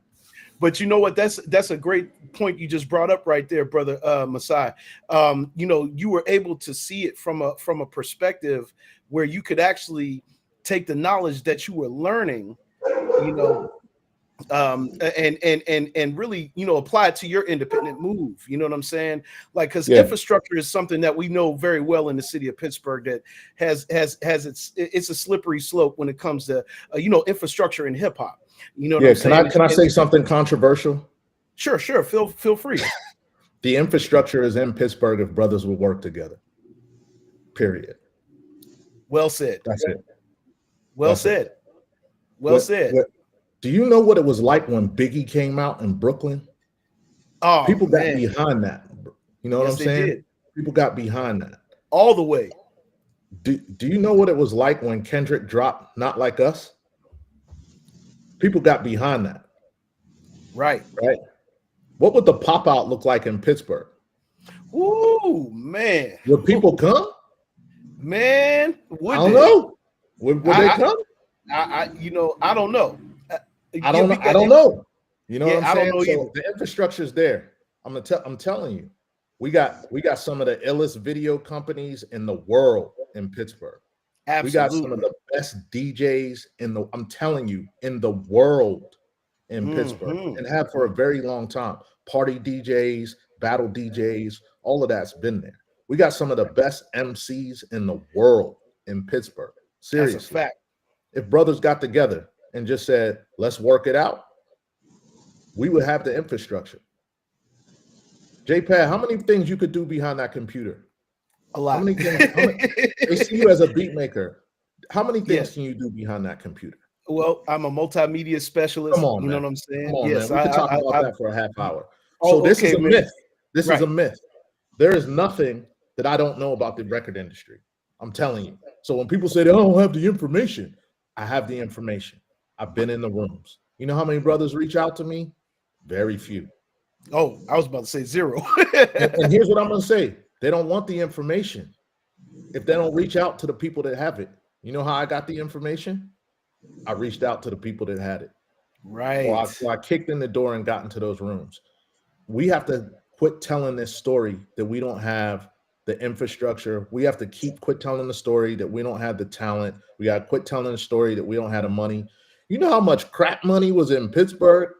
C: But you know what? That's a great point you just brought up right there, brother Masai. You were able to see it from a perspective where you could actually take the knowledge that you were learning, and really, apply it to your independent move. You know what I'm saying? Like, because infrastructure is something that we know very well in the city of Pittsburgh that has it's a slippery slope when it comes to infrastructure in hip hop. You know what I'm saying?
F: Can I say something controversial?
C: Sure. Feel free.
F: The infrastructure is in Pittsburgh if brothers will work together. Period.
C: Well said.
F: That's it.
C: Well said. Well said.
F: Do you know what it was like when Biggie came out in Brooklyn?
C: Oh
F: People got
C: man,
F: behind that. You know what
C: yes
F: I'm
C: they
F: saying?
C: did
F: People got behind that.
C: all the way.
F: Do you know what it was like when Kendrick dropped Not Like Us? People got behind that,
C: Right.
F: right? What would the pop out look like in Pittsburgh?
C: Ooh man,
F: Would people come?
C: man,
F: I
C: would
F: don't
C: they?
F: know. Would they come?
C: I don't know.
F: I
C: Yeah,
F: don't know. I don't know. You know what I'm
C: I don't
F: saying?
C: know either.
F: So the infrastructure is there. I'm telling you, we got some of the illest video companies in the world in Pittsburgh. We got some of
C: Absolutely.
F: the best DJs in the, I'm telling you, in the world in Pittsburgh, and have for a very long time. Party DJs, battle DJs, all of that's been there. We got some of the best MCs in the world in Pittsburgh.
C: That's a
F: Seriously.
C: fact.
F: If brothers got together and just said, let's work it out, we would have the infrastructure. JPad, how many things you could do behind that computer?
C: A lot.
F: How many things? They see you as a beat maker. How many things
C: Yes.
F: can you do behind that computer?
C: Well, I'm a multimedia specialist.
F: Come on,
C: you know
F: man.
C: what I'm saying?
F: Come on,
C: Yes,
F: man. We could talk about that for a half hour.
C: Oh,
F: So this is
C: okay,
F: a
C: man.
F: myth. This is a
C: Right.
F: myth. There is nothing that I don't know about the record industry. I'm telling you. So when people say they don't have the information, I have the information. I've been in the rooms. You know how many brothers reach out to me? Very few.
C: Oh, I was about to say zero.
F: And here's what I'm going to say. They don't want the information if they don't reach out to the people that have it. You know how I got the information? I reached out to the people that had it.
C: Right.
F: So I kicked in the door and got into those rooms. We have to quit telling this story that we don't have the infrastructure. We have to quit telling the story that we don't have the talent. We got to quit telling the story that we don't have the money. You know how much crap money was in Pittsburgh?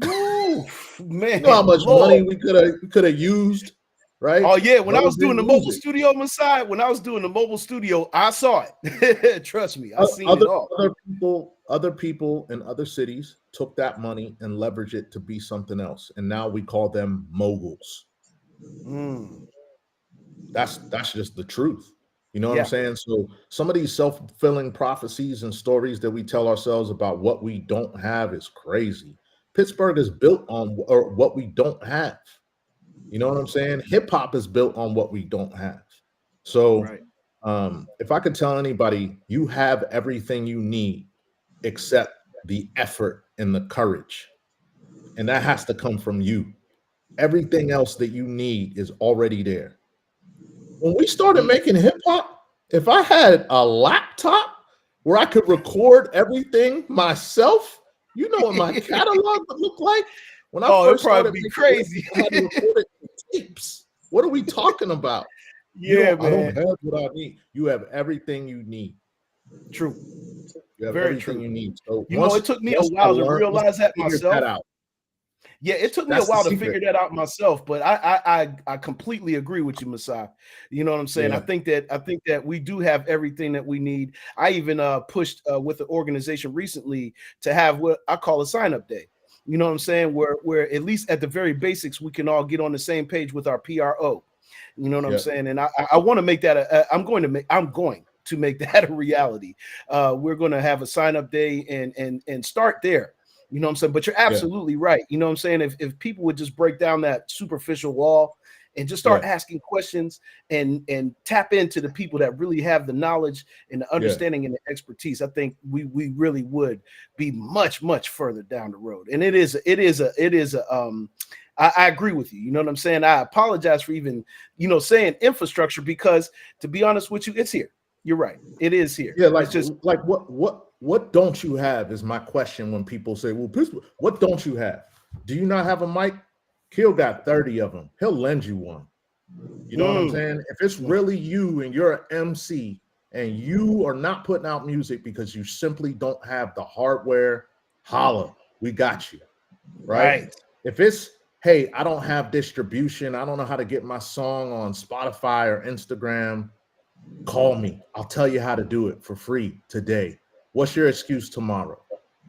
C: Woo, man.
F: You know how much
C: Lord.
F: money we could have used, right?
C: Oh yeah, when I was
F: Those
C: doing the
F: didn't use
C: mobile
F: it.
C: studio, Masai, when I was doing the mobile studio, I saw it. Trust me, I seen it all.
F: Other people in other cities took that money and leveraged it to be something else, and now we call them moguls. That's just the truth. You know what I'm saying? So some of these self-fulfilling prophecies and stories that we tell ourselves about what we don't have is crazy. Pittsburgh is built on what we don't have. You know what I'm saying? Hip hop is built on what we don't have. So if I could tell anybody, you have everything you need except the effort and the courage. And that has to come from you. Everything else that you need is already there. When we started making hip hop, if I had a laptop where I could record everything myself, you know what my catalog would look like? When I first started,
C: be crazy.
F: I had to record it in tapes. What are we talking about?
C: Yeah,
F: man. I don't have what I need. You have everything you need.
C: True.
F: You have
C: Very
F: everything
C: true.
F: you need. So
C: it took me a while to realize that myself. Yeah, it took me a while to figure that out myself, but I completely agree with you, Masai. You know what I'm saying?
F: Yeah.
C: I think that we do have everything that we need. I even pushed with the organization recently to have what I call a sign-up day. You know what I'm saying? Where at least at the very basics, we can all get on the same page with our PRO. You know what I'm saying? And I want to make that I'm going to make that a reality. We're going to have a sign-up day and start there. You know what I'm saying? But you're absolutely right. You know what I'm saying? If people would just break down that superficial wall and just start asking questions and tap into the people that really have the knowledge and the understanding and the expertise, I think we really would be much further down the road. And I agree with you. You know what I'm saying? I apologize for even, saying infrastructure, because to be honest with you, it's here. You're right. It is here.
F: Yeah, what don't you have is my question when people say, well, what don't you have? Do you not have a mic? Kill got 30 of them. He'll lend you one. You know what I'm saying? If it's really you and you're an MC and you are not putting out music because you simply don't have the hardware, holla, we got you. Right? If it's, hey, I don't have distribution, I don't know how to get my song on Spotify or Instagram, call me. I'll tell you how to do it for free today. What's your excuse tomorrow?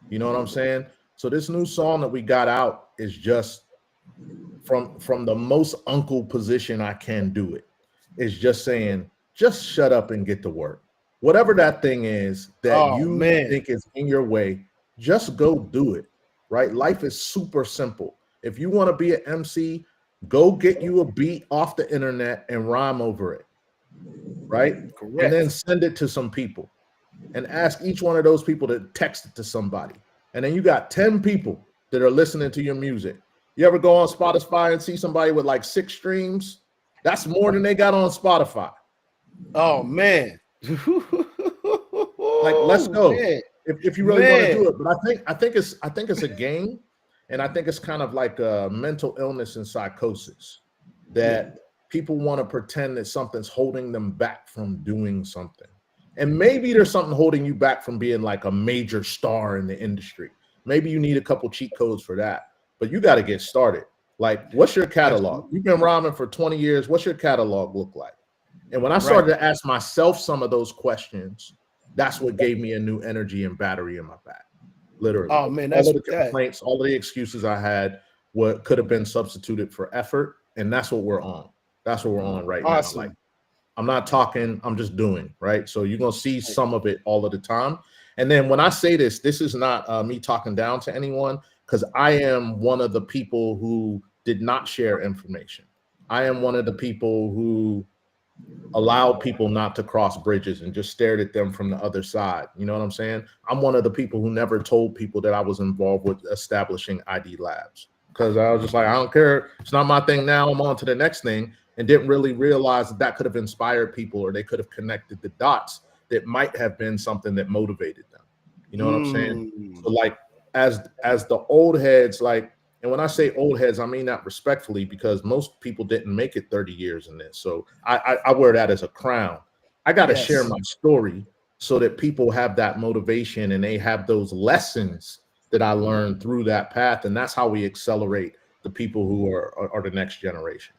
F: You know what I'm saying? So this new song that we got out is just from the most uncle position I can do it. It's just saying, just shut up and get to work. Whatever that thing is that think is in your way, Just go do it. Right? Life is super simple. If you want to be an MC, go get you a beat off the internet and rhyme over it, right? And then
C: Correct.
F: send it to some people and ask each one of those people to text it to somebody. And then you got 10 people that are listening to your music. You ever go on Spotify and see somebody with like 6 streams? That's more than they got on Spotify.
C: Oh man.
F: Like, let's go.
C: Man.
F: If you really want to
C: Man.
F: do it. But I think it's a game, and I think it's kind of like a mental illness and psychosis
C: Yeah.
F: that people want to pretend that something's holding them back from doing something. And maybe there's something holding you back from being like a major star in the industry. Maybe you need a couple cheat codes for that. But you got to get started. Like, what's your catalog?
C: Absolutely.
F: You've been rhyming for 20 years. What's your catalog look like? And when I
C: Right.
F: started to ask myself some of those questions, that's what gave me a new energy and battery in my back. Literally.
C: Oh man,
F: All
C: that's
F: of the
C: that.
F: complaints, all of the excuses I had, what could have been substituted for effort. And that's what we're on. That's what we're on right now. Like,
C: Awesome.
F: I'm not talking, I'm just doing, right? So you're going to see some of it all of the time. And then when I say this, this is not me talking down to anyone, because I am one of the people who did not share information. I am one of the people who allowed people not to cross bridges and just stared at them from the other side. You know what I'm saying? I'm one of the people who never told people that I was involved with establishing ID labs, because I was just like, I don't care. It's not my thing now. I'm on to the next thing. And didn't really realize that that could have inspired people, or they could have connected the dots that might have been something that motivated them. You know what I'm saying?
C: Mm.
F: So like, as the old heads, like, and when I say old heads, I mean that respectfully, because most people didn't make it 30 years in this. So I wear that as a crown. I got to share
C: Yes.
F: my story so that people have that motivation and they have those lessons that I learned through that path. And that's how we accelerate the people who are the next generation.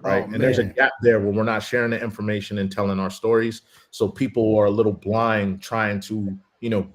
C: Oh
F: Right. And there's a
C: man.
F: gap there where we're not sharing the information and telling our stories. So people are a little blind trying to,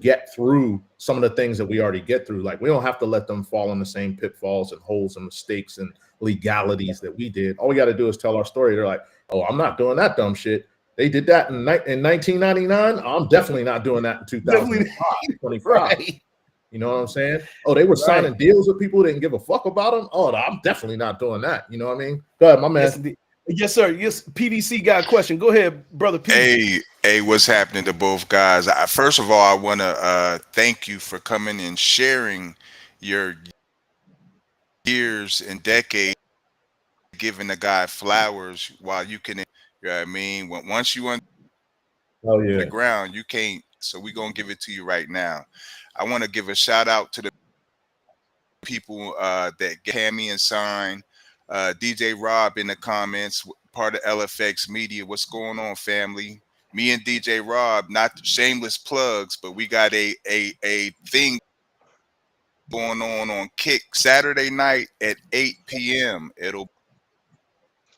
F: get through some of the things that we already get through. Like, we don't have to let them fall in the same pitfalls and holes and mistakes and legalities that we did. All we got to do is tell our story. They're like, oh, I'm not doing that dumb shit. They did that in 1999. I'm definitely not doing that in
C: Definitely
F: 2005, 25.
C: right.
F: You know what I'm saying? Oh, they were
C: Right.
F: signing deals with people who didn't give a fuck about them. Oh, no, I'm definitely not doing that. You know what I mean? Go ahead, my
C: Yes,
F: man.
C: indeed. Yes, sir. Yes, PDC got a question. Go ahead, brother P.
A: Hey, what's happening to both guys? First of all, I want to thank you for coming and sharing your years and decades, giving the guy flowers while you can. You know what I mean? Once you
F: Oh
A: the
F: yeah.
A: ground, you can't. So we're gonna give it to you right now. I want to give a shout out to the people that get Cammy and Sign, DJ Rob in the comments, part of LFX Media. What's going on, family? Me and DJ Rob, not shameless plugs, but we got a thing going on Kick Saturday night at 8 p.m. It'll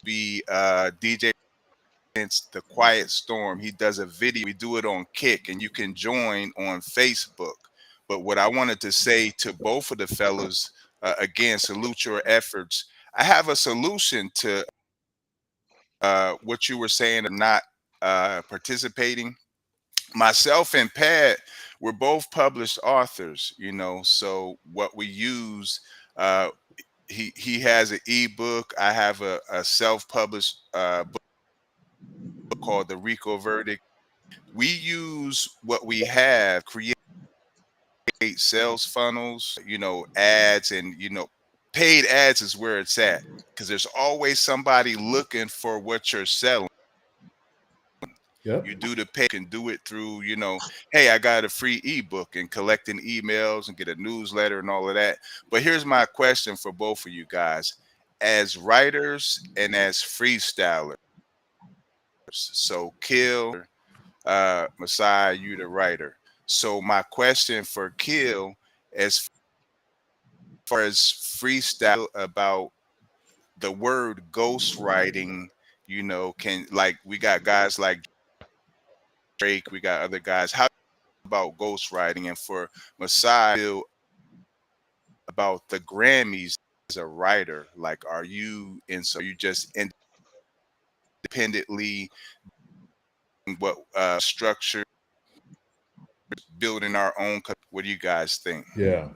A: be DJ The Quiet Storm. He does a video. We do it on Kick, and you can join on Facebook. But what I wanted to say to both of the fellas, again, salute your efforts. I have a solution to what you were saying of not participating. Myself and Pat, we're both published authors, so what we use, uh, he has an ebook. I have a self-published book called The Rico Verdict. We use what we have, create sales funnels, ads, and paid ads is where it's at, because there's always somebody looking for what you're selling.
F: Yep.
A: You do the pay, can do it through, hey, I got a free ebook, and collecting emails and get a newsletter and all of that. But here's my question for both of you guys, as writers and as freestylers. So Kill, Messiah, you the writer. So my question for Kill, as far as freestyle, about the word ghostwriting, can, like, we got guys like Drake, we got other guys. How about ghostwriting? And for Messiah, about the Grammys as a writer, like, are you, and so you just independently, what structure building our own. What do you guys think?
F: Yeah,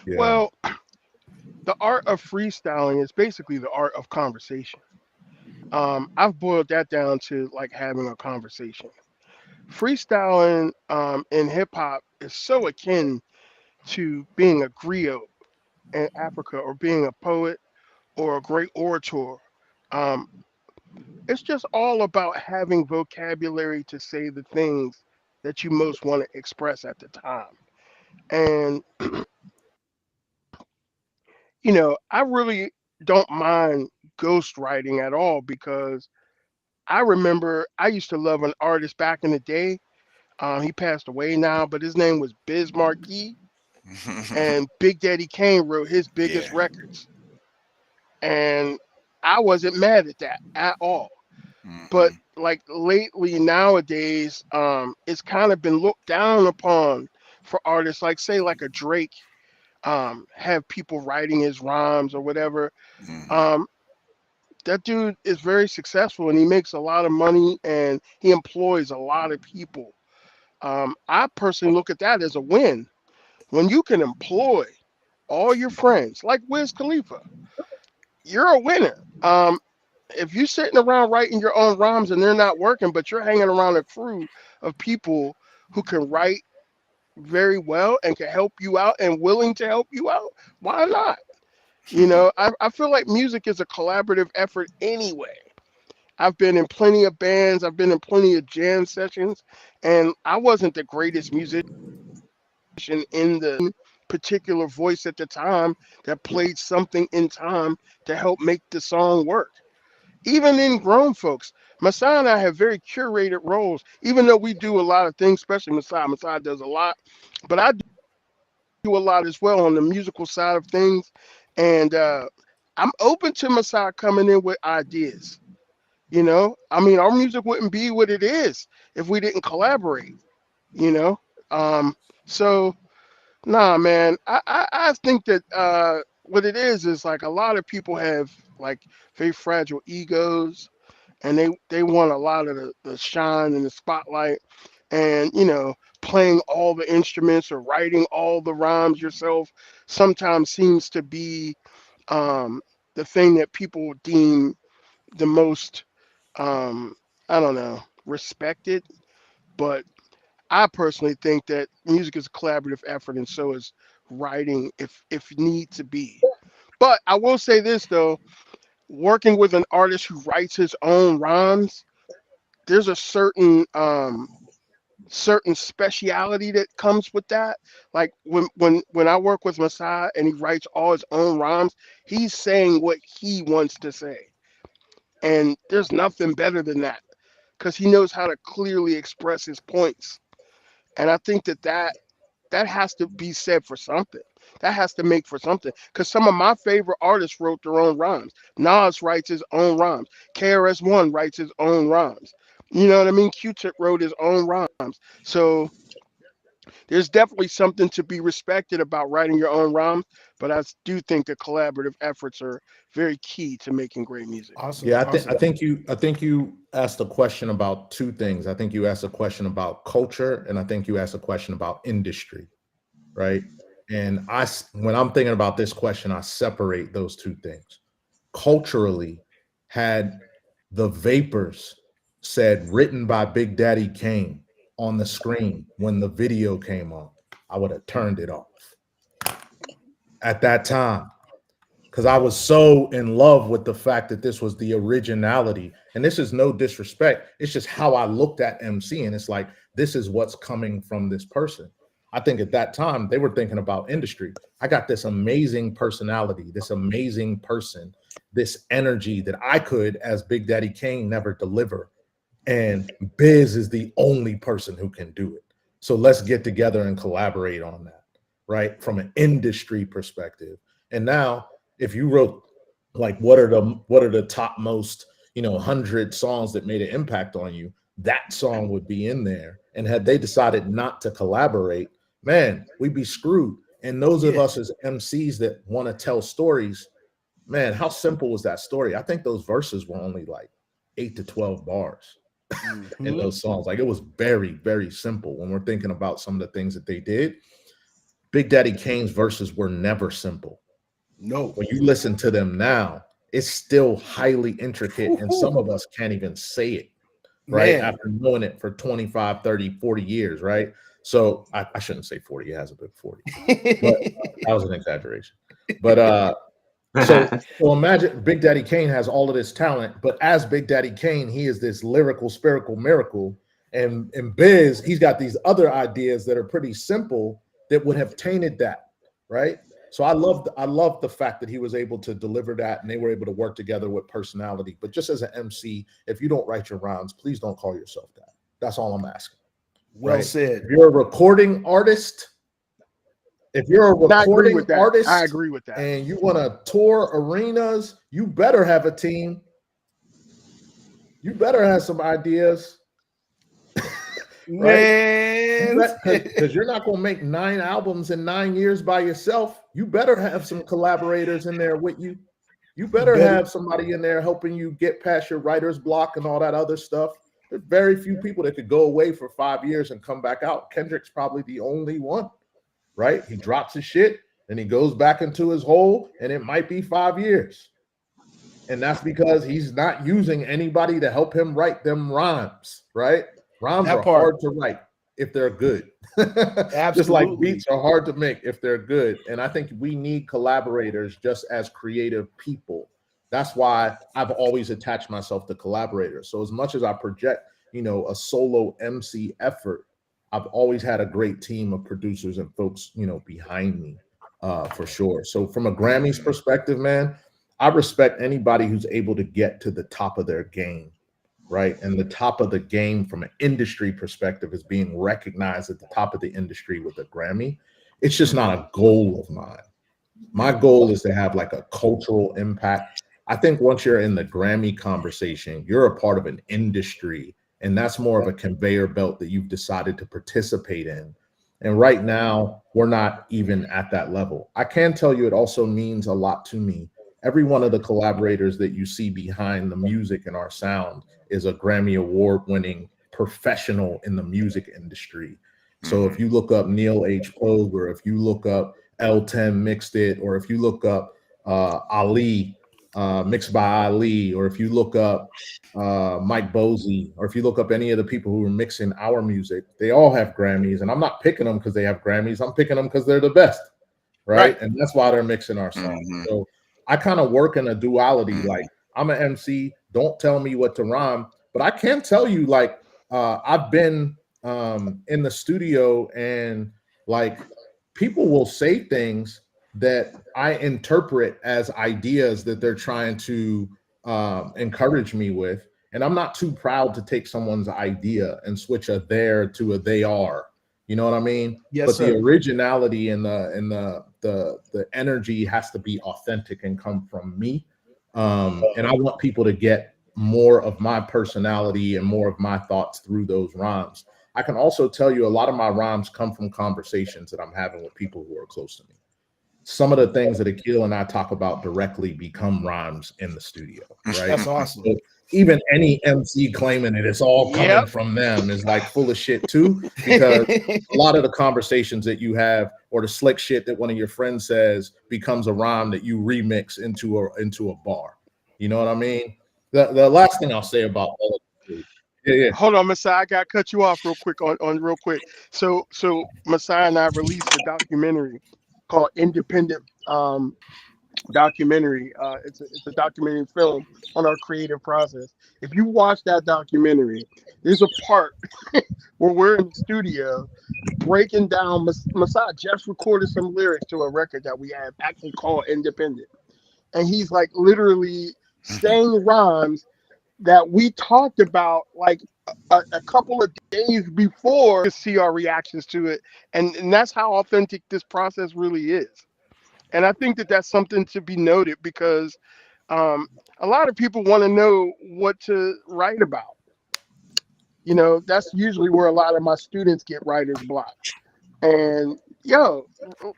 F: yeah,
D: Well, the art of freestyling is basically the art of conversation. I've boiled that down to like having a conversation. Freestyling in hip hop is so akin to being a griot in Africa or being a poet or a great orator. Um, it's just all about having vocabulary to say the things that you most want to express at the time. And, I really don't mind ghostwriting at all because I remember I used to love an artist back in the day. He passed away now, but his name was Biz Markie, and Big Daddy Kane wrote his biggest
A: Yeah.
D: records. And I wasn't mad at that at all. But
A: Hmm.
D: like lately nowadays, it's kind of been looked down upon for artists like say like a Drake, have people writing his rhymes or whatever.
A: Hmm.
D: Um, that dude is very successful and he makes a lot of money and he employs a lot of people. I personally look at that as a win when you can employ all your friends, like Wiz Khalifa. You're a winner. If you're sitting around writing your own rhymes and they're not working, but you're hanging around a crew of people who can write very well and can help you out and willing to help you out, why not? I feel like music is a collaborative effort anyway. I've been in plenty of bands, I've been in plenty of jam sessions, and I wasn't the greatest musician in the particular voice at the time that played something in time to help make the song work. Even in grown folks, Masai and I have very curated roles, even though we do a lot of things, especially Masai. Masai does a lot, but I do a lot as well on the musical side of things. And I'm open to Masai coming in with ideas. I mean, our music wouldn't be what it is if we didn't collaborate, you know? Um, so, nah, man, I think that what it is like a lot of people have like very fragile egos and they want a lot of the shine and the spotlight and playing all the instruments or writing all the rhymes yourself sometimes seems to be um, the thing that people deem the most um, I don't know respected. But I personally think that music is a collaborative effort and so is writing if need to be. But I will say this though, working with an artist who writes his own rhymes, there's a certain speciality that comes with that. Like when I work with Masai and he writes all his own rhymes, he's saying what he wants to say. And there's nothing better than that because he knows how to clearly express his points. And I think that has to be said for something. That has to make for something. Because some of my favorite artists wrote their own rhymes. Nas writes his own rhymes. KRS-One writes his own rhymes. You know what I mean? Q-Tip wrote his own rhymes. So there's definitely something to be respected about writing your own rhymes. But I do think that collaborative efforts are very key to making great music.
C: Awesome,
F: yeah. I
C: awesome.
F: think you asked a question about two things. I think you asked a question about culture, and I think you asked a question about industry, right? And when I'm thinking about this question, I separate those two things. Culturally, had the Vapors said written by Big Daddy Kane on the screen when the video came on, I would have turned it off at that time because I was so in love with the fact that this was the originality. And this is no disrespect. It's just how I looked at MC. And it's like, this is what's coming from this person. I think at that time they were thinking about industry. I got this amazing personality, this amazing person, this energy that I could, as Big Daddy Kane, never deliver. And Biz is the only person who can do it. So let's get together and collaborate on that, right? From an industry perspective. And now, if you wrote like what are the top most 100 songs that made an impact on you, that song would be in there. And had they decided not to collaborate, man, we'd be screwed. And those of
C: Yeah,
F: us as MCs that want to tell stories, man, how simple was that story? I think those verses were only like 8 to 12 bars. in
C: Mhm.
F: those songs. Like it was very, very simple when we're thinking about some of the things that they did. Big Daddy Kane's verses were never simple.
C: No.
F: When you listen to them now, it's still highly intricate, and some
C: Woo-hoo.
F: of us can't even say it, right?
C: Man.
F: After knowing it for 25, 30, 40 years, right? So I shouldn't say 40, it hasn't been 40, but that was an exaggeration. But so imagine Big Daddy Kane has all of this talent, but as Big Daddy Kane, he is this lyrical, spherical miracle. And Biz, he's got these other ideas that are pretty simple that would have tainted that, right? So I love the fact that he was able to deliver that and they were able to work together with personality. But just as an MC, if you don't write your rhymes, please don't call yourself that. That's all I'm asking,
C: Well
F: right?
C: said.
F: If you're a recording artist, if you're a
D: And I agree with
F: recording
D: that. I
F: artist
D: agree with that.
F: and you want to tour arenas, you better have a team. You better have some ideas, right? You
C: Man.
F: bet because you're not going to make 9 albums in 9 years by yourself. You better have some collaborators in there with you. You
C: You
F: better
C: better.
F: have somebody in there helping you get past your writer's block and all that other stuff. There's very few people that could go away for 5 years and come back out. Kendrick's probably the only one, right? He drops his shit and he goes back into his hole, and it might be 5 years. And that's because he's not using anybody to help him write them rhymes, right? Rhymes
C: That
F: are
C: part.
F: hard to write if they're good. Just like
C: Absolutely.
F: beats are hard to make if they're good. And I think we need collaborators just as creative people. That's why I've always attached myself to collaborators. So as much as I project, a solo MC effort, I've always had a great team of producers and folks, behind me, for sure. So from a Grammys
A: Mhm.
F: perspective, man, I respect anybody who's able to get to the top of their game, right? And the top of the game from an industry perspective is being recognized at the top of the industry with a Grammy. It's just not
A: Mhm.
F: a goal of mine. My
A: Mhm.
F: goal is to have like a cultural impact. I think once you're in the Grammy conversation, you're a part of an industry, and that's more of a conveyor belt that you've decided to participate in. And right now, we're not even at that level. I can tell you it also means a lot to me. Every one of the collaborators that you see behind the music and our sound is a Grammy Award winning professional in the music industry. So if
A: Mhm.
F: you look up Neil H. Pogue, or if you look up L10 mixed it, or if you look up Ali mixed by Ali, or if you look up Mike Posey, or if you look up any of the people who are mixing our music, they all have Grammys. And I'm not picking them because they have Grammys. I'm picking them because they're the best,
C: Right.
F: right? And that's why they're mixing our songs.
A: Mhm.
F: So I kind of work in a duality. Like
A: Mhm.
F: I'm an MC. Don't tell me what to rhyme, but I can tell you like I've been in the studio and like people will say things that I interpret as ideas that they're trying to encourage me with. And I'm not too proud to take someone's idea and switch a there to a they are. You know what I mean?
C: Yes,
F: But the
C: sir.
F: originality and the energy has to be authentic and come from me. And I want people to get more of my personality and more of my thoughts through those rhymes. I can also tell you a lot of my rhymes come from conversations that I'm having with people who are close to me. Some of the things that Akil and I talk about directly become rhymes in the studio, right?
C: That's awesome.
F: So even any MC claiming that it's all coming
D: Yep.
F: from them is like full of shit too, because a lot of the conversations that you have or the slick shit that one of your friends says becomes a rhyme that you remix into a bar. You know what I mean? The last thing I'll say about all of this, yeah, yeah.
D: Hold on, Messiah. I got to cut you off real quick on real quick. So Messiah and I released a documentary called Independent documentary. It's a documentary film on our creative process. If you watch that documentary, there's a part where we're in the studio breaking down. Messiah just recorded some lyrics to a record that we have actually called Independent, and he's like literally
A: Mhm.
D: saying rhymes that we talked about like a couple of days before to see our reactions to it, and that's how authentic this process really is. And I think that that's something to be noted because um, a lot of people want to know what to write about. That's usually where a lot of my students get writer's block. And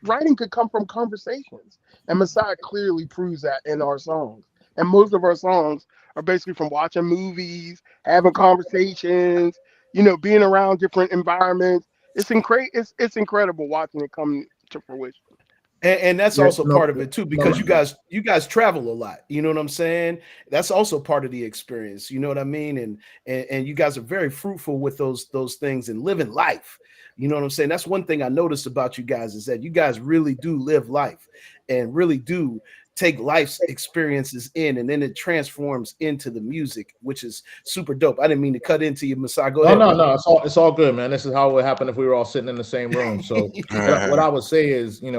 D: writing could come from conversations, and Messiah clearly proves that in our songs. and most of our songs are basically from watching movies, having conversations, being around different environments. It's incredible watching it come to fruition.
C: And that's
F: Yeah,
C: also
F: no,
C: part of it too,
F: no,
C: because you guys travel a lot. You know what I'm saying? That's also part of the experience. You know what I mean? And you guys are very fruitful with those things and living life. You know what I'm saying? That's one thing I noticed about you guys is that you guys really do live life and really do take life's experiences in, and then it transforms into the music, which is super dope. I didn't mean to cut into you, Masai. Go
F: no,
C: ahead,
F: no,
C: brother.
F: no. It's all good, man. This is how it would happen if we were all sitting in the same room. So what I would say is, if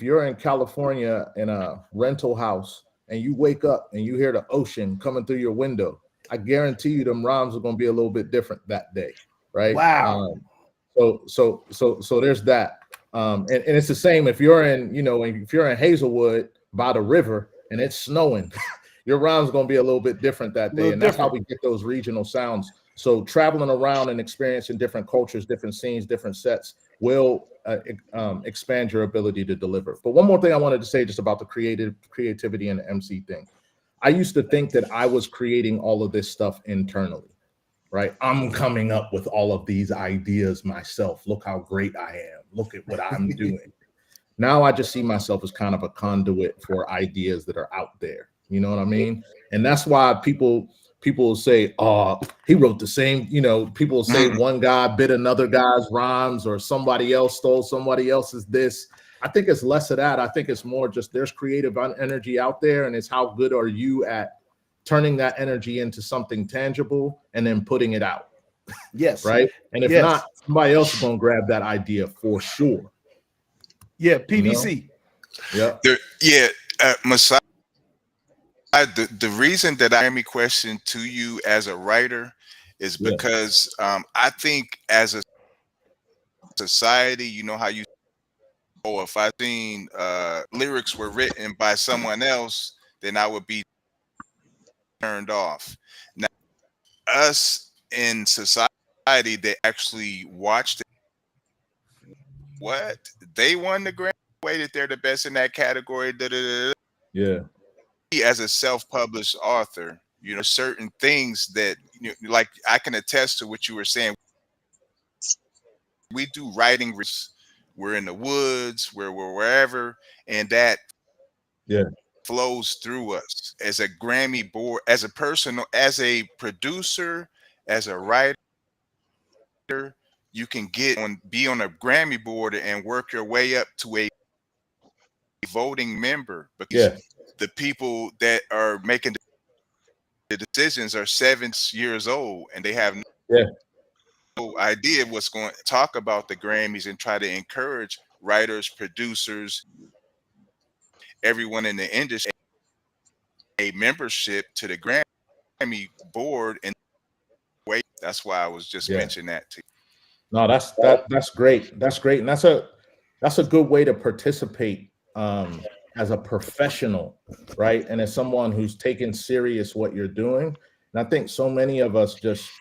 F: you're in California in a rental house and you wake up and you hear the ocean coming through your window, I guarantee you them rhymes are going to be a little bit different that day, right?
C: Wow.
F: So there's that. And it's the same if you're in Hazelwood by the river and it's snowing, your rhymes going to be a little bit different that
C: A
F: day,
C: little
F: and that's how
C: different.
F: we get those regional sounds. So traveling around and experiencing different cultures, different scenes, different sets will expand your ability to deliver. But one more thing I wanted to say just about the creativity and the MC thing. I used to think that I was creating all of this stuff internally, right? I'm coming up with all of these ideas myself. Look how great I am. Look at what I'm doing. Now I just see myself as kind of a conduit for ideas that are out there. You know what I mean? And that's why people will say, "Oh, he wrote the same." People will say one guy bit another guy's rhymes, or somebody else stole somebody else's this. I think it's less of that. I think it's more just there's creative energy out there, and it's how good are you at turning that energy into something tangible and then putting it out,
C: Yes.
F: right? And if
C: Yes.
F: not, somebody else is going to grab that idea for sure.
C: Yeah.
F: You know?
C: PVC.
F: Yeah.
A: Yeah, Masai, the reason that I am a question to you as a writer is
F: Yeah.
A: because I think as a society, you know how you, oh, if I seen lyrics were written by someone else, then I would be turned off. Now, us in society that actually watched it, what they won the Grammy, way that they're the best in that category. Da, da, da, da.
F: Yeah.
A: As a self-published author, certain things that like I can attest to what you were saying. We do writing. We're in the woods, we're wherever, and that
F: Yeah.
A: flows through us as a Grammy board, as a person, as a producer, as a writer. You can be on a Grammy board and work your way up to a voting member, because
F: Yeah.
A: the people that are making the decisions are 7 years old and they have
F: Yeah.
A: no idea what's going to talk about the Grammys and try to encourage writers, producers, everyone in the industry a membership to the Grammy board. And wait, that's why I was just
F: Yeah.
A: mentioning that to
F: No, that's great. That's great. And that's a good way to participate as a professional, right? And as someone who's taking serious what you're doing. And I think so many of us just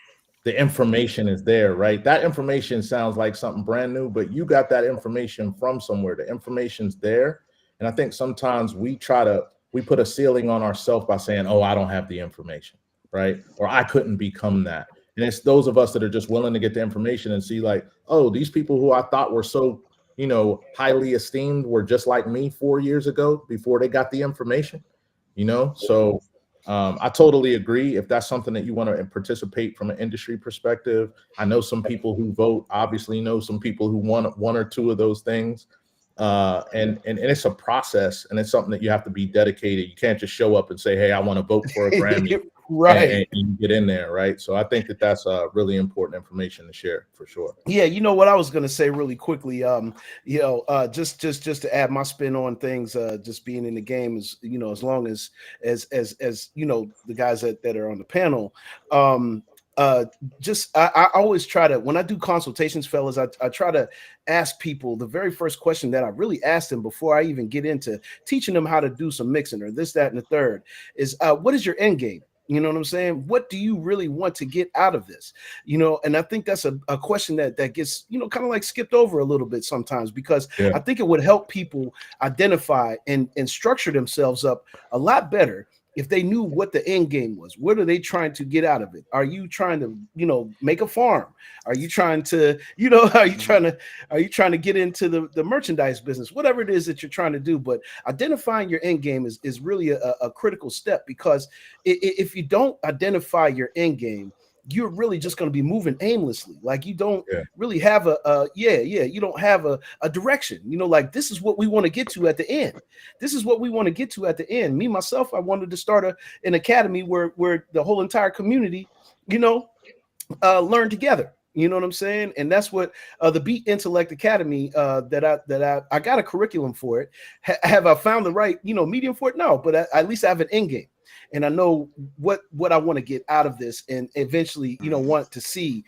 F: the information is there, right? That information sounds like something brand new, but you got that information from somewhere. The information's there. And I think sometimes we put a ceiling on ourselves by saying, "Oh, I don't have the information," right? Or I couldn't become that. And it's those of us that are just willing to get the information and see, like, oh, these people who I thought were so, highly esteemed were just like me 4 years ago before they got the information. So I totally agree. If that's something that you want to participate from an industry perspective, I know some people who vote, obviously know some people who want one or two of those things. And it's a process, and it's something that you have to be dedicated. You can't just show up and say, "Hey, I want to vote for a Grammy."
C: it. Right.
F: And get in there, right? So I think that that's really important information to share for sure.
C: Yeah, you know what I was going to say really quickly. Just to add my spin on things. Just being in the game is, as long as the guys that are on the panel. Uh, I always try to, when I do consultations, fellas, I try to ask people the very first question that I really ask them before I even get into teaching them how to do some mixing or this, that, and the third is, what is your end game? You know what I'm saying? What do you really want to get out of this? You know, and I think that's a question that gets, you know, kind of like skipped over a little bit sometimes, because
F: Yeah.
C: I think it would help people identify and structure themselves up a lot better if they knew what the end game was. What are they trying to get out of it? Are you trying to, you know, make a farm? Are you trying to, you know, are you trying to get into the merchandise business? Whatever it is that you're trying to do, but identifying your end game is really a critical step, because if you don't identify your end game, you're really just going to be moving aimlessly. Like you don't
F: Yeah.
C: really have you don't have a direction. You know, like this is what we want to get to at the end. This is what we want to get to at the end. Me myself, I wanted to start an academy where the whole entire community, you know, learn together. You know what I'm saying? And that's what the Beat Intellect Academy I got a curriculum for it. Have I found the right, you know, medium for it? No, but at least I have an end game, and I know what I want to get out of this, and eventually, you know, want to see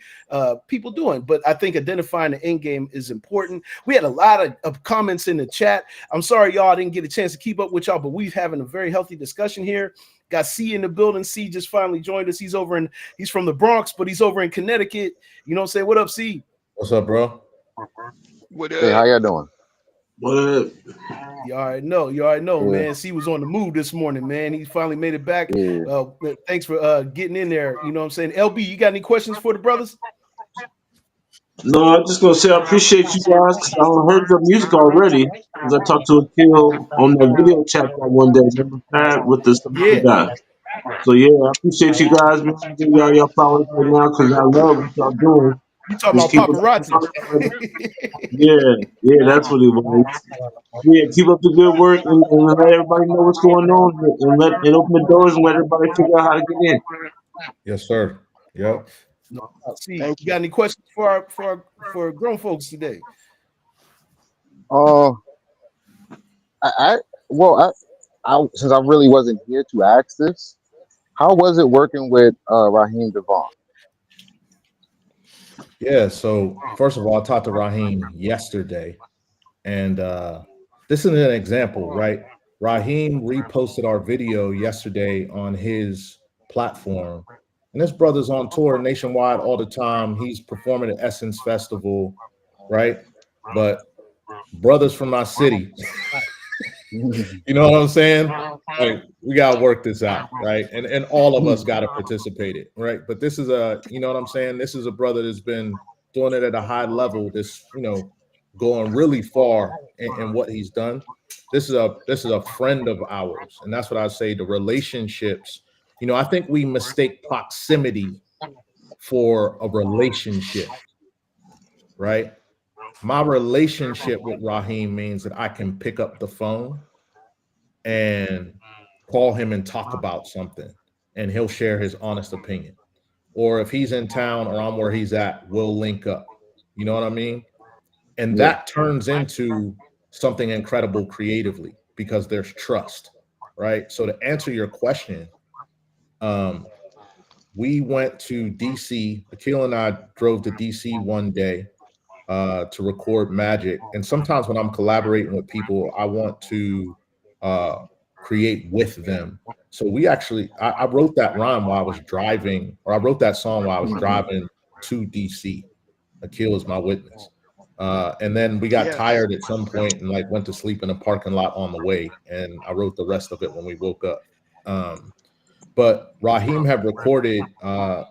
C: people doing. But I think identifying the end game is important. We had a lot of comments in the chat. I'm sorry, y'all, I didn't get a chance to keep up with y'all, but we're having a very healthy discussion here. Got C in the building. C just finally joined us. He's from the Bronx, but he's over in Connecticut. You know what I'm saying? What up, C?
F: What's up, bro?
D: What
G: Hey, how y'all doing?
E: What?
C: You already know,
G: Yeah,
C: man. C was on the move this morning, man. He finally made it back.
G: yeah.
C: Thanks for getting in there. You know what I'm saying? LB, you got any questions for the brothers?
E: No, I'm just gonna say I appreciate you guys because I heard your music already. Because I talked to a kid on that video chat that one day. Remember that with the
C: Yeah.
E: guy. So yeah, I appreciate you guys, man. Give y'all your flowers right now because I love what y'all doing.
C: You talking
E: Just
C: about
E: keep up.
C: paparazzi.
E: Yeah, yeah, that's what it was. Yeah, keep up the good work and let everybody know what's going on and open the doors and let everybody figure out how to get in.
F: Yes, sir. Yep.
C: No, C,
D: Thank
C: you
D: you.
C: got any questions for grown folks today?
G: Uh, I well, I since I really wasn't here to ask this, how was it working with Raheem Devon?
F: Yeah. So first of all, I talked to Raheem yesterday, and this is an example, right? Raheem reposted our video yesterday on his platform, and this brother's on tour nationwide all the time. He's performing at Essence Festival, right? But brothers from my city, you know what I'm saying? Like we gotta work this out, right? And all of us gotta participate it, right? But this is you know what I'm saying? This is a brother that's been doing it at a high level, this, you know, going really far in what he's done. This is a friend of ours, and that's what I say. The relationships, you know, I think we mistake proximity for a relationship, right? My relationship with Raheem means that I can pick up the phone and call him and talk about something, and he'll share his honest opinion. Or if he's in town or I'm where he's at, we'll link up. You know what I mean? And
G: Yeah,
F: that turns into something incredible creatively because there's trust, right? So to answer your question, um, we went to DC. Akil and I drove to DC one day to record Magic. And sometimes when I'm collaborating with people, I want to uh, create with them. So we actually, I wrote that rhyme while I was driving, or I wrote that song while I was driving to DC. Akil is my witness. And then we got
D: Yes.
F: tired at some point and like went to sleep in a parking lot on the way. And I wrote the rest of it when we woke up. Um, but Raheem had recorded a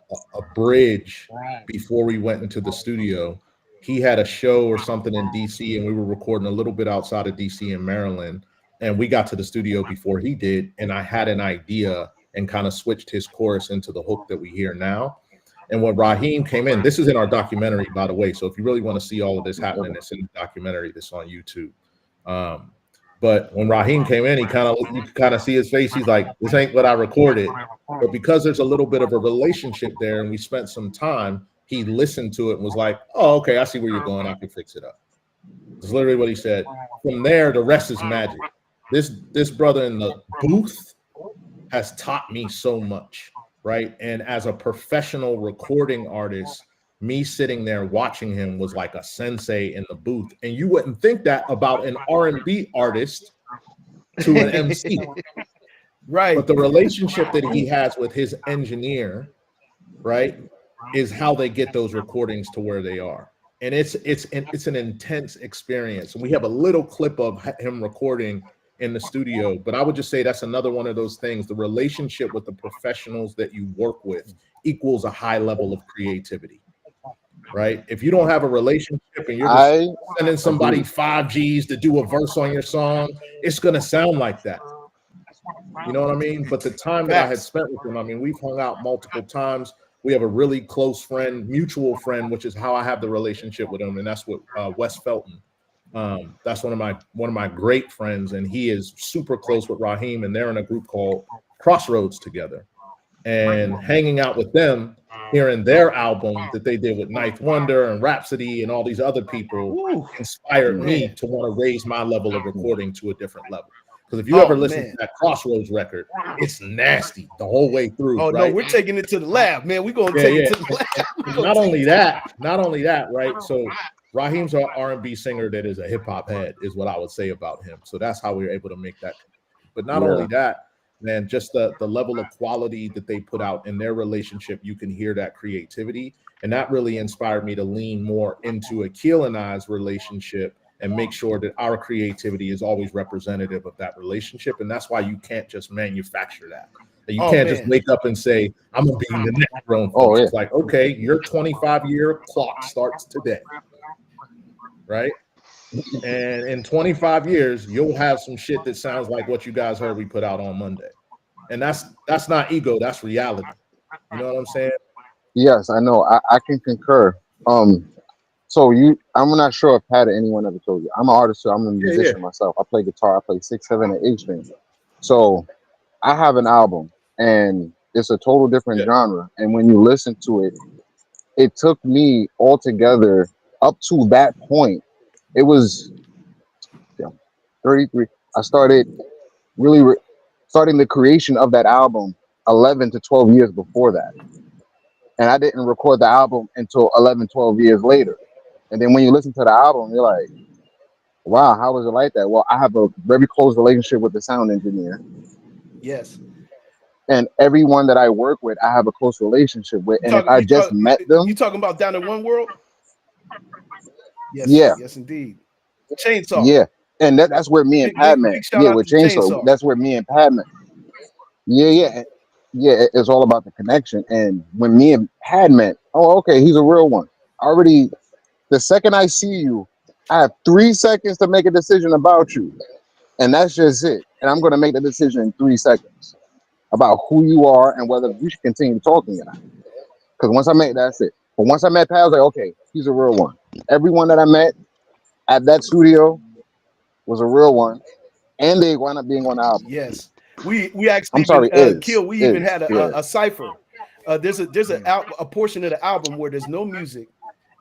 F: bridge before we went into the studio. He had a show or something in DC, and we were recording a little bit outside of DC in Maryland. And we got to the studio before he did, and I had an idea and kind of switched his chorus into the hook that we hear now. And when Raheem came in, this is in our documentary, by the way. So if you really want to see all of this happening, it's in the documentary that's on YouTube. Um, but when Raheem came in, you could kind of see his face. He's like, "This ain't what I recorded." But because there's a little bit of a relationship there, and we spent some time, he listened to it and was like, "Oh, okay, I see where you're going. I can fix it up." That's literally what he said. From there, the rest is magic. This brother in the booth has taught me so much, right? And as a professional recording artist, me sitting there watching him was like a sensei in the booth. And you wouldn't think that about an R&B artist to an MC.
C: Right.
F: But the relationship that he has with his engineer, right, is how they get those recordings to where they are. And it's an intense experience. And we have a little clip of him recording in the studio, but I would just say that's another one of those things. The relationship with the professionals that you work with equals a high level of creativity, right? If you don't have a relationship and you're just
G: I
F: sending somebody
G: agree.
F: 5 Gs to do a verse on your song, it's gonna sound like that. You know what I mean? But the time that I had
C: Facts.
F: spent with him, I mean, we've hung out multiple times. We have a really close friend, mutual friend, which is how I have the relationship with him, and that's what Wes Felton. That's one of my great friends, and he is super close with Raheem, and they're in a group called Crossroads together. And hanging out with them, hearing their album that they did with Ninth Wonder and Rhapsody and all these other people
C: Woo,
F: inspired
G: Mm,
F: me
C: man.
F: to want to raise my level of
G: mm.
F: recording to a different level. Because if you ever
C: Oh
F: listen to
C: man.
F: that Crossroads record, it's nasty the whole way through,
C: Oh no,
F: right?
C: we're taking it to the lab, man. We're gonna
F: Yeah,
C: take it
F: yeah.
C: to the
F: And,
C: lab.
F: and,
C: We're
F: and
C: gonna
F: not
C: take it
F: only
C: to
F: that, not only that, right? So Raheem's our R&B singer that is a hip hop head, is what I would say about him. So that's how we were able to make that. But not only
G: Yeah.
F: that, man, just the level of quality that they put out in their relationship, you can hear that creativity. And that really inspired me to lean more into Akil and I's relationship and make sure that our creativity is always representative of that relationship. And that's why you can't just manufacture that. You
C: oh
F: can't just
C: man.
F: wake up and say, I'm gonna be the next grown
G: Oh
F: folks.
G: yeah.
F: It's like, okay, your 25-year clock starts today, right? And in 25 years, you'll have some shit that sounds like what you guys heard we put out on Monday. And that's not ego, that's reality. You know what I'm saying?
G: Yes, I know. I can concur. Um, so I'm not sure if Pat or anyone ever told you. I'm an artist, so I'm a
F: Yeah, yeah,
G: musician myself. I play guitar. I play six, seven, and eight string. So I have an album, and it's a total different
F: yeah.
G: genre. And when you listen to it, it took me altogether up to that point. It was, yeah, 33. I started really starting the creation of that album 11 to 12 years before that. And I didn't record the album until 11, 12 years later. And then when you listen to the album, you're like, wow, how was it like that? Well, I have a very close relationship with the sound engineer.
C: Yes.
G: And everyone that I work with, I have a close relationship with.
C: You
G: And if
C: talking
G: I
C: you
G: just
C: talk
G: met
C: you
G: them,
C: talking about down in one world? Yes,
G: yeah,
C: yes, indeed. Chainsaw.
G: yeah. And that's where me and Pat met.
C: Big shout
G: Yeah,
C: out
G: with
C: to
G: Chainsaw,
C: Chainsaw.
G: that's where me and Pat met. Yeah, yeah. Yeah, it's all about the connection. And when me and Pat met, oh, okay, he's a real one. Already, the second I see you, I have 3 seconds to make a decision about you. And that's just it. And I'm going to make the decision in 3 seconds about who you are and whether we should continue talking or not. Because once I met, that's it. But once I met Pat, I was like, okay, he's a real one. Everyone that I met at that studio was a real one, and they wound up being on the album.
C: Yes, we actually
G: I'm
C: even
G: sorry, is
C: kill. We even
G: is
C: had
G: yeah.
C: a cipher. There's
A: Mm.
C: a portion of the album where there's no music.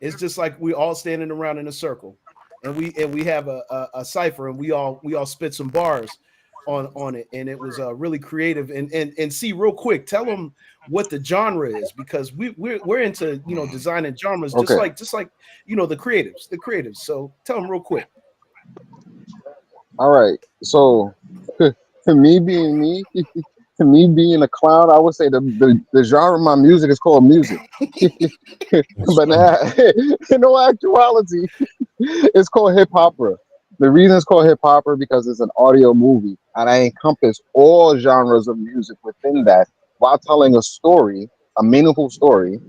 C: It's just like we all standing around in a circle, and we have a cipher, and we all spit some bars on it, and it was really creative. And see, real quick, tell them what the genre is, because we're into designing genres, just
G: Okay,
C: like the creatives. So tell them real quick.
G: all right. So to me being me, to me being a clown, I would say the genre of my music is called music.
F: That's
G: But
F: funny.
G: now, in all actuality, it's called hip hopera. The reason it's called hip hopera because it's an audio movie, and I encompass all genres of music within that while telling a story, a meaningful story,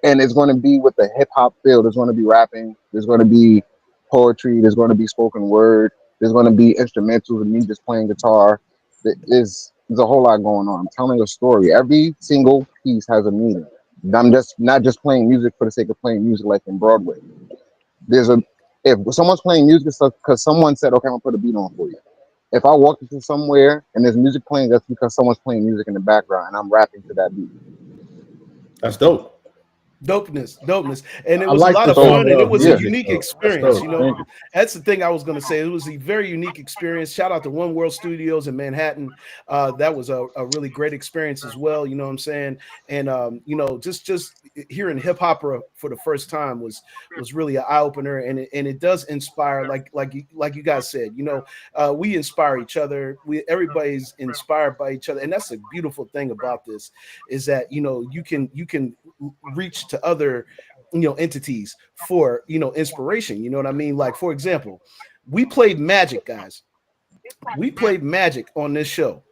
G: and it's going to be with the hip hop feel. There's going to be rapping. There's going to be poetry. There's going to be spoken word. There's going to be instrumentals and me just playing guitar. There's a whole lot going on. I'm telling a story. Every single piece has a meaning. I'm just not just playing music for the sake of playing music like in Broadway. There's a if someone's playing music because someone said, okay, I'm gonna put a beat on for you. If I walk into somewhere and there's music playing, that's because someone's playing music in the background and I'm rapping to that beat.
F: That's dope.
C: Dopeness, and it
F: I
C: was a
F: like
C: lot
F: the
C: of
G: So
F: song
C: fun, and it was a
G: yeah,
F: music
C: unique
F: though. That's
C: experience.
F: dope.
C: You know,
G: thank you.
C: that's the thing I was going to say. It was a very unique experience. Shout out to One World Studios in Manhattan. That was a really great experience as well. You know what I'm saying? And just hearing hip opera for the first time was really an eye opener, and it does inspire, like you guys said. We inspire each other. Everybody's inspired by each other, and that's a beautiful thing about this is that you can reach to other entities for inspiration. You know what I mean? Like, for example, we played Magic, guys. We played Magic on this show,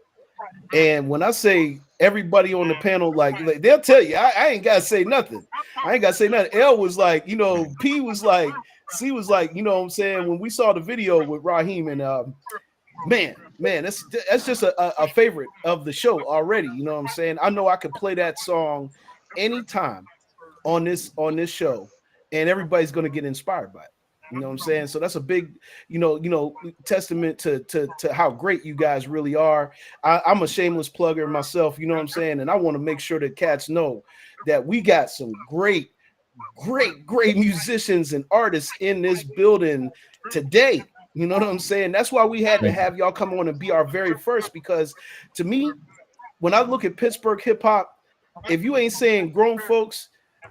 C: and when I say everybody on the panel, like they'll tell you, I ain't gotta say nothing. I ain't gotta say nothing. L was like, P was like, C was like, you know what I'm saying? When we saw the video with Raheem and man, that's just a favorite of the show already. You know what I'm saying? I know I could play that song anytime on this show, and everybody's gonna get inspired by it. You know what I'm saying? So that's a big, testament to how great you guys really are. I'm a shameless plugger myself, you know what I'm saying? And I want to make sure that cats know that we got some great musicians and artists in this building today. You know what I'm saying? That's why we had to
F: Thank you.
C: have y'all come on and be our very first, because to me, when I look at Pittsburgh hip hop, if you ain't saying grown folks,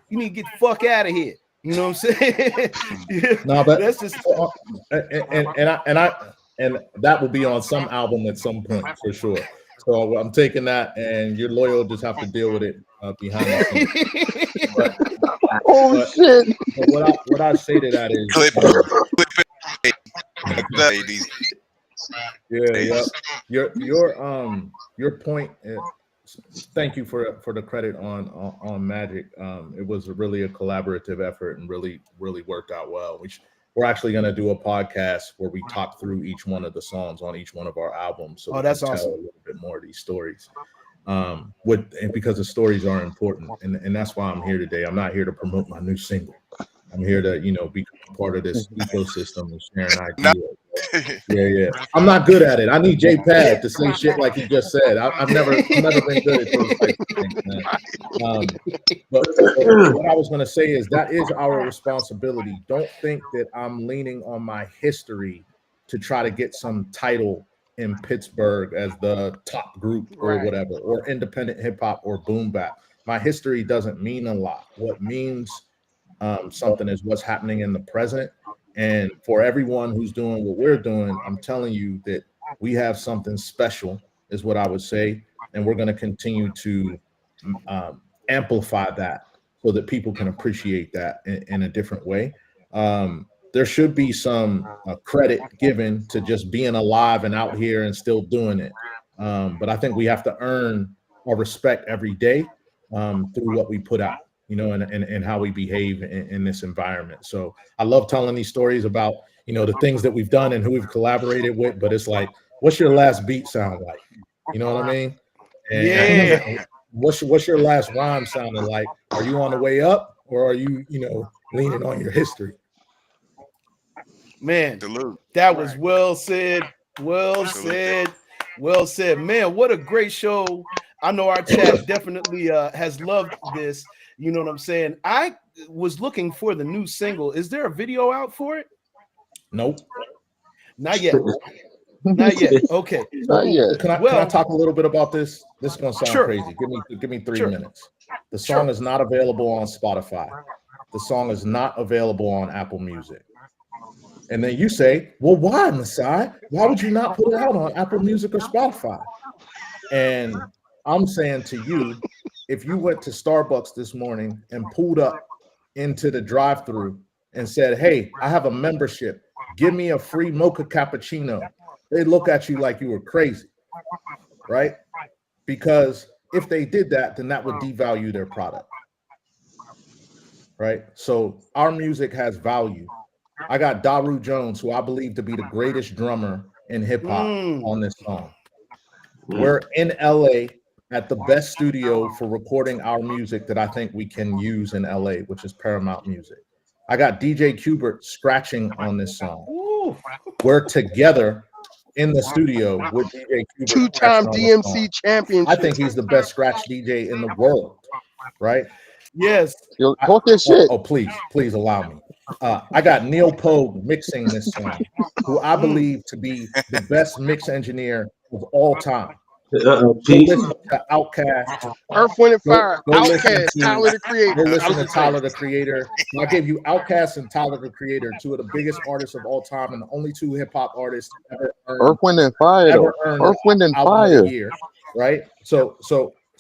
C: you need to get the fuck out of here. You know what I'm saying? Yeah,
F: No, but
C: that's just
F: and that will be on some album at some point for sure. So I'm taking that, and your loyal just have to deal with it behind the scenes. But
G: Oh
F: but
G: shit!
F: but what I say to that is,
A: Clip, clip it, ladies.
F: yeah, yeah, your point. Thank you for the credit on Magic. It was really a collaborative effort and really worked out well. We're actually going to do a podcast where we talk through each one of the songs on each one of our albums, so
C: Oh,
F: we can
C: that's
F: tell a
C: awesome.
F: little bit more of these stories. And because the stories are important, and that's why I'm here today. I'm not here to promote my new single. I'm here to be part of this ecosystem and sharing
A: Not,
F: ideas. Yeah, yeah. I'm not good at it. I need J Pad to say shit like he just said. I've never been good at those types of things, man. Um, but what I was going to say is that is our responsibility. Don't think that I'm leaning on my history to try to get some title in Pittsburgh as the top group or
C: Right.
F: whatever, or independent hip hop or boom bap. My history doesn't mean a lot. What means something is what's happening in the present. And for everyone who's doing what we're doing, I'm telling you that we have something special, is what I would say. And we're going to continue to um, amplify that so that people can appreciate that in a different way. There should be some credit given to just being alive and out here and still doing it. But I think we have to earn our respect every day through what we put out, and how we behave in this environment. So I love telling these stories about, the things that we've done and who we've collaborated with. But it's like, what's your last beat sound like? You know what I mean? And
C: Yeah,
F: what's your last rhyme sounding like? Are you on the way up, or are you, leaning on your history?
C: man,
A: salute.
C: that was
A: Right.
C: well said. Well
A: Salute.
C: said. Well said. Man, what a great show. I know our chat definitely has loved this. You know what I'm saying? I was looking for the new single. Is there a video out for it?
F: Nope.
C: Not yet. Not yet. Okay.
G: Not
F: So
G: yet.
F: can I
C: Well,
F: talk a little bit about this? This is gonna sound
C: sure.
F: crazy. Give me three
C: Sure.
F: minutes. The song
C: Sure.
F: is not available on Spotify. The song is not available on Apple Music. And then you say, well, why, Masai? Why would you not put it out on Apple Music or Spotify? And I'm saying to you, if you went to Starbucks this morning and pulled up into the drive-through and said, hey, I have a membership, give me a free mocha cappuccino, they look at you like you were crazy, right? Because if they did that, then that would devalue their product, right? So our music has value. I got Daru Jones, who I believe to be the greatest drummer in hip hop,
C: Mm.
F: on this song. We're in LA at the best studio for recording our music that I think we can use in LA, which is Paramount Music. I got DJ Kubert scratching on this song.
C: Ooh.
F: We're together in the studio with DJ Kubert scratching
D: Two-time
F: on this song.
D: DMC
F: I
D: championship.
F: think he's the best scratch DJ in the world, right?
C: Yes.
G: Yo,
F: I,
G: talk your shit.
F: please allow me. I got Neil Pogue mixing this song, who I
C: Mm.
F: believe to be the best mix engineer of all time. Go
E: Peace.
F: listen to Outkast.
D: Earth, Wind, and
F: Go
D: Fire,
F: go listen
D: Outkast,
F: to
D: Tyler the
F: go
D: Creator. I
F: listen
D: was
F: to
D: just saying.
F: Tyler the Creator. I gave you Outkast and Tyler the Creator, two of the biggest artists of all time, and the only two hip hop artists
G: Earth, Wind, and Fire, though.
F: earned
G: Earth, Wind, and
F: album of the
G: Fire.
F: year, right? So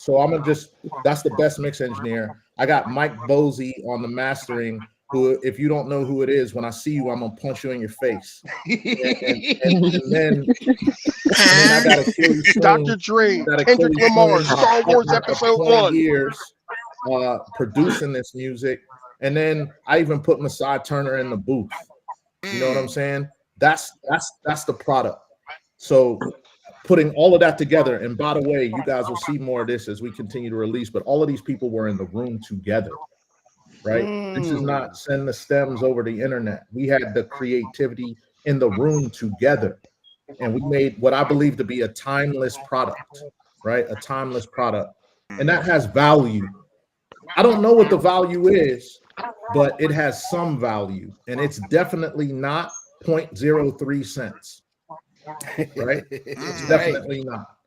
F: I'm gonna just that's the best mix engineer. I got Mike Bosey on the mastering. Who, if you don't know who it is, when I see you, I'm gonna punch you in your face. And then I got Achilles
D: Dr.
F: Swing.
D: Dre,
F: Got
D: Kendrick
F: Achilles
D: Lamar,
F: Swing
D: Star Wars
F: of
D: Episode
F: 20
D: 1.
F: years producing this music. And then I even put Masai Turner in the booth. You know what I'm saying? That's the product. So putting all of that together, and by the way, you guys will see more of this as we continue to release, but all of these people were in the room together, right? This is not send the stems over the internet. We had the creativity in the room together, and we made what I believe to be a timeless product, right? A timeless product. And that has value. I don't know what the value is, but it has some value, and it's definitely not 0.03 cents, right? It's
C: Right.
F: definitely not.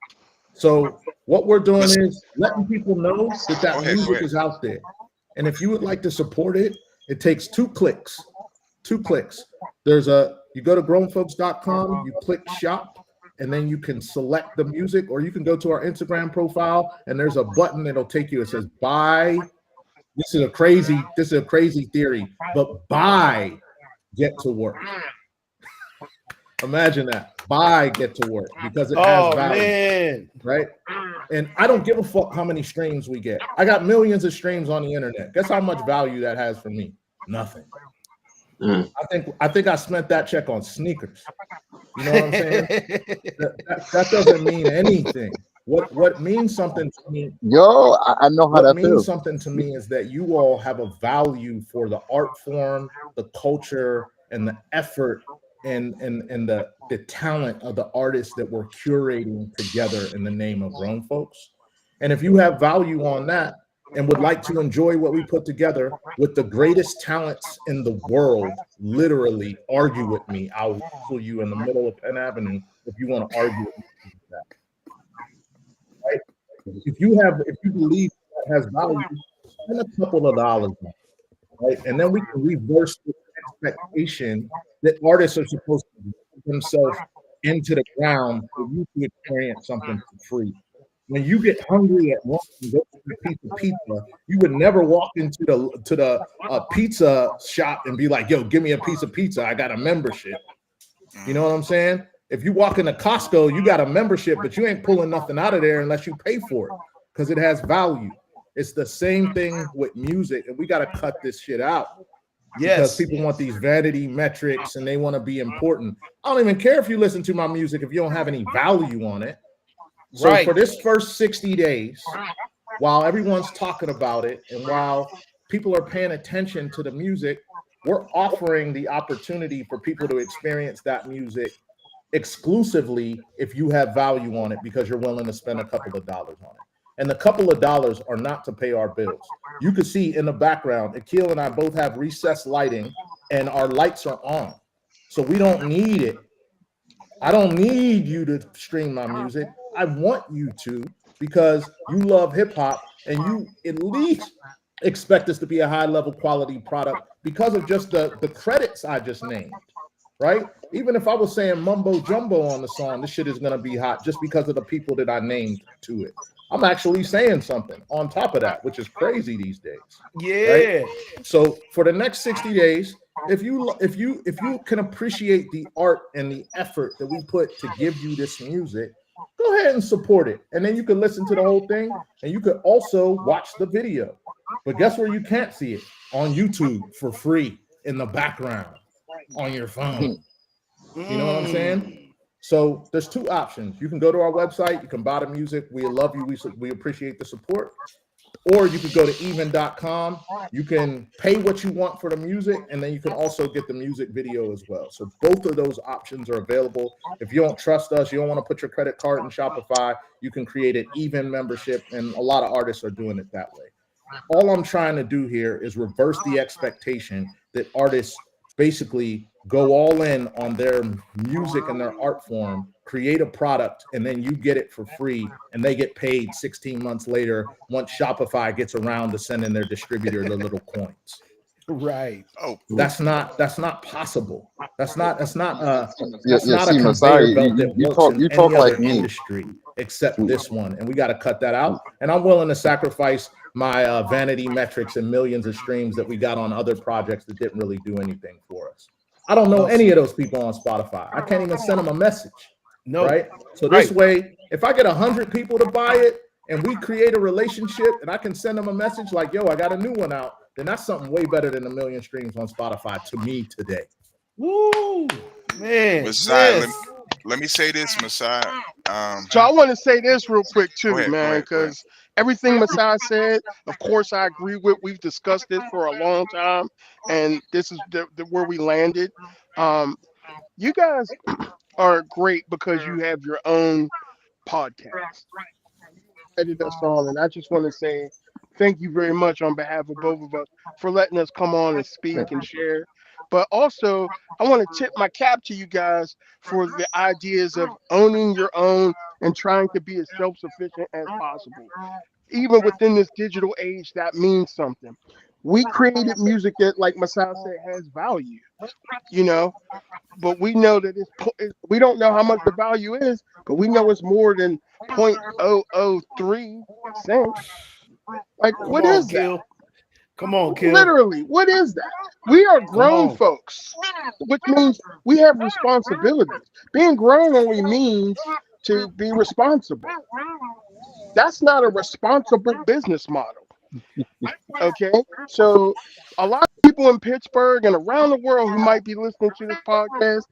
F: So what we're doing
A: But
F: is letting people know that
A: go
F: that
A: ahead, go
F: music
A: ahead.
F: is out there. And if you would like to support it, it takes 2 clicks. 2 clicks. You go to grownfolks.com, you click shop, and then you can select the music, or you can go to our Instagram profile and there's a button that'll take you. It says buy. This is a crazy theory, but buy get to work. Imagine that. Buy get to work because it has
C: Oh
F: value,
C: man.
F: right? And I don't give a fuck how many streams we get. I got millions of streams on the internet. Guess how much value that has for me? Nothing.
E: Mm.
F: I think I spent that check on sneakers. You know what I'm saying? That doesn't mean anything. What means something to me,
G: Yo, I know how
F: what
G: that
F: means
G: feels.
F: something to me is that you all have a value for the art form, the culture, and the effort and the talent of the artists that we're curating together in the name of Grown Folks. And if you have value on that and would like to enjoy what we put together with the greatest talents in the world, literally argue with me. I'll wrestle you in the middle of Penn Avenue if you want to argue with me about that. Right? If you believe that has value, spend a couple of dollars on it, right? And then we can reverse the expectation that artists are supposed to put themselves into the ground for you to experience something for free. When you get hungry at lunch and go to a piece of pizza, you would never walk into the pizza shop and be like, "Yo, give me a piece of pizza. I got a membership." You know what I'm saying? If you walk into Costco, you got a membership, but you ain't pulling nothing out of there unless you pay for it because it has value. It's the same thing with music, and we got to cut this shit out because
C: Yes.
F: people want these vanity metrics and they want to be important. I don't even care if you listen to my music if you don't have any value on it. So
C: Right.
F: for this first 60 days, while everyone's talking about it and while people are paying attention to the music, we're offering the opportunity for people to experience that music exclusively if you have value on it because you're willing to spend a couple of dollars on it. And the couple of dollars are not to pay our bills. You can see in the background, Akil and I both have recessed lighting and our lights are on. So we don't need it. I don't need you to stream my music. I want you to because you love hip hop and you at least expect this to be a high level quality product because of just the credits I just named, right? Even if I was saying mumbo jumbo on the song, this shit is gonna be hot just because of the people that I named to it. I'm actually saying something on top of that, which is crazy these days, right?
C: Yeah.
F: So for the next 60 days, if you can appreciate the art and the effort that we put to give you this music, go ahead and support it. And then you can listen to the whole thing and you could also watch the video. But guess where you can't see it? On YouTube for free in the background on your phone. You know what I'm saying? So there's 2 options. You can go to our website, you can buy the music. We love you. We appreciate the support. Or you could go to even.com. You can pay what you want for the music, and then you can also get the music video as well. So both of those options are available. If you don't trust us, you don't want to put your credit card in Shopify, you can create an even membership, and a lot of artists are doing it that way. All I'm trying to do here is reverse the expectation that artists basically go all in on their music and their art form, create a product, and then you get it for free, and they get paid 16 months later once Shopify gets around to sending their distributor the little coins.
C: Right.
A: Oh,
F: That's not possible.
G: Yeah,
F: That's
G: yeah.
F: not a
G: See, Masai,
F: conveyor belt that works in
G: you
F: any
G: talk
F: other
G: like me.
F: industry except this one, and we got to cut that out. And I'm willing to sacrifice my vanity metrics and millions of streams that we got on other projects that didn't really do anything for us. I don't know
C: Well,
F: any of
C: see,
F: those people on Spotify. I can't even send them a message,
C: no,
F: right? So this
C: right.
F: way, if I get 100 people to buy it and we create a relationship and I can send them a message like, yo, I got a new one out, then that's something way better than a million streams on Spotify to me today.
C: Woo, man,
A: Messiah,
C: yes.
A: let me say this, Messiah.
D: So I want to say this real quick
A: Go
D: too,
A: ahead, go
D: man,
A: ahead, go ahead.
D: because everything Masai said, of course, I agree with. We've discussed this for a long time, and this is where we landed. Um, you guys are great because you have your own podcast. Headed us on, and I just want to say thank you very much on behalf of both of us for letting us come on and speak and share. But also, I want to tip my cap to you guys for the ideas of owning your own and trying to be as self-sufficient as possible. Even within this digital age, that means something. We created music that, like Masai said, has value. You know, but we know that we don't know how much the value is, but we know it's more than 0.003 cents. Like,
C: Come
D: what
C: on,
D: is that?
C: Kill. Come on, Kill.
D: Literally, what is that? We are
C: Come
D: grown
C: on.
D: folks, which means we have responsibilities. Being grown only means to be responsible. That's not a responsible business model. Okay, so a lot of people in Pittsburgh and around the world who might be listening to this podcast,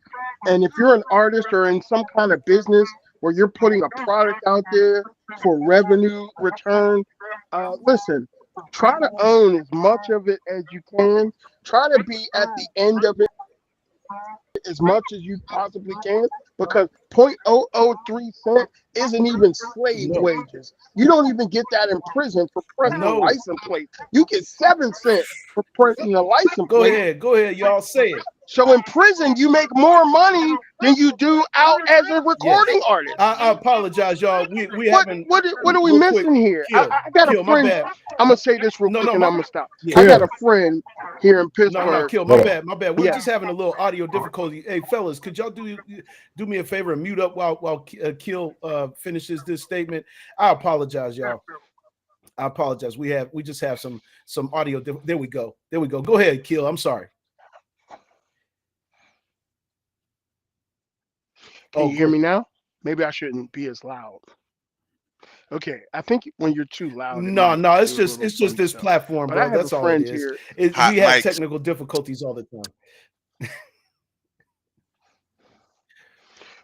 D: and if you're an artist or in some kind of business where you're putting a product out there for revenue return, listen, try to own as much of it as you can. Try to be at the end of it as much as you possibly can because 0.003 cent isn't even slave
C: No,
D: wages. You don't even get that in prison for pressing a
C: no.
D: license plate. You get 7 cents for pressing a license
C: Go
D: plate.
C: ahead. Go ahead. Y'all say it.
D: So in prison, you make more money than you do out as a
C: Yes.
D: recording artist.
C: I apologize, y'all. We
D: What
C: having
D: what are we
C: real quick.
D: missing here?
C: Kill.
D: I got a
C: Kill. My
D: friend.
C: bad.
D: I'm gonna say this real
C: No,
D: quick
C: no,
D: and
C: my
D: I'm gonna stop.
C: yeah.
D: I got
F: Kill.
D: a friend here in
C: No,
D: Pittsburgh.
C: kill. My
F: Hold on.
C: bad. My bad. We're
D: Yeah,
C: just having a little audio difficulty. Hey, fellas, could y'all do me a favor and mute up while Kill finishes this statement? I apologize, y'all. I apologize. We just have some audio. There we go. There we go. Go ahead, Kill. I'm sorry.
D: can
C: Oh,
D: you hear
C: go.
D: me now? Maybe I shouldn't be as loud. Okay, I think when you're too loud, it
C: No,
D: might
C: no.
D: do a little
C: It's just
D: funny
C: this
D: stuff.
C: platform,
D: But I
C: bro.
D: have a
C: That's all it
D: friend
C: is.
D: here.
A: Hot
C: We have
A: mics.
C: technical difficulties all the time.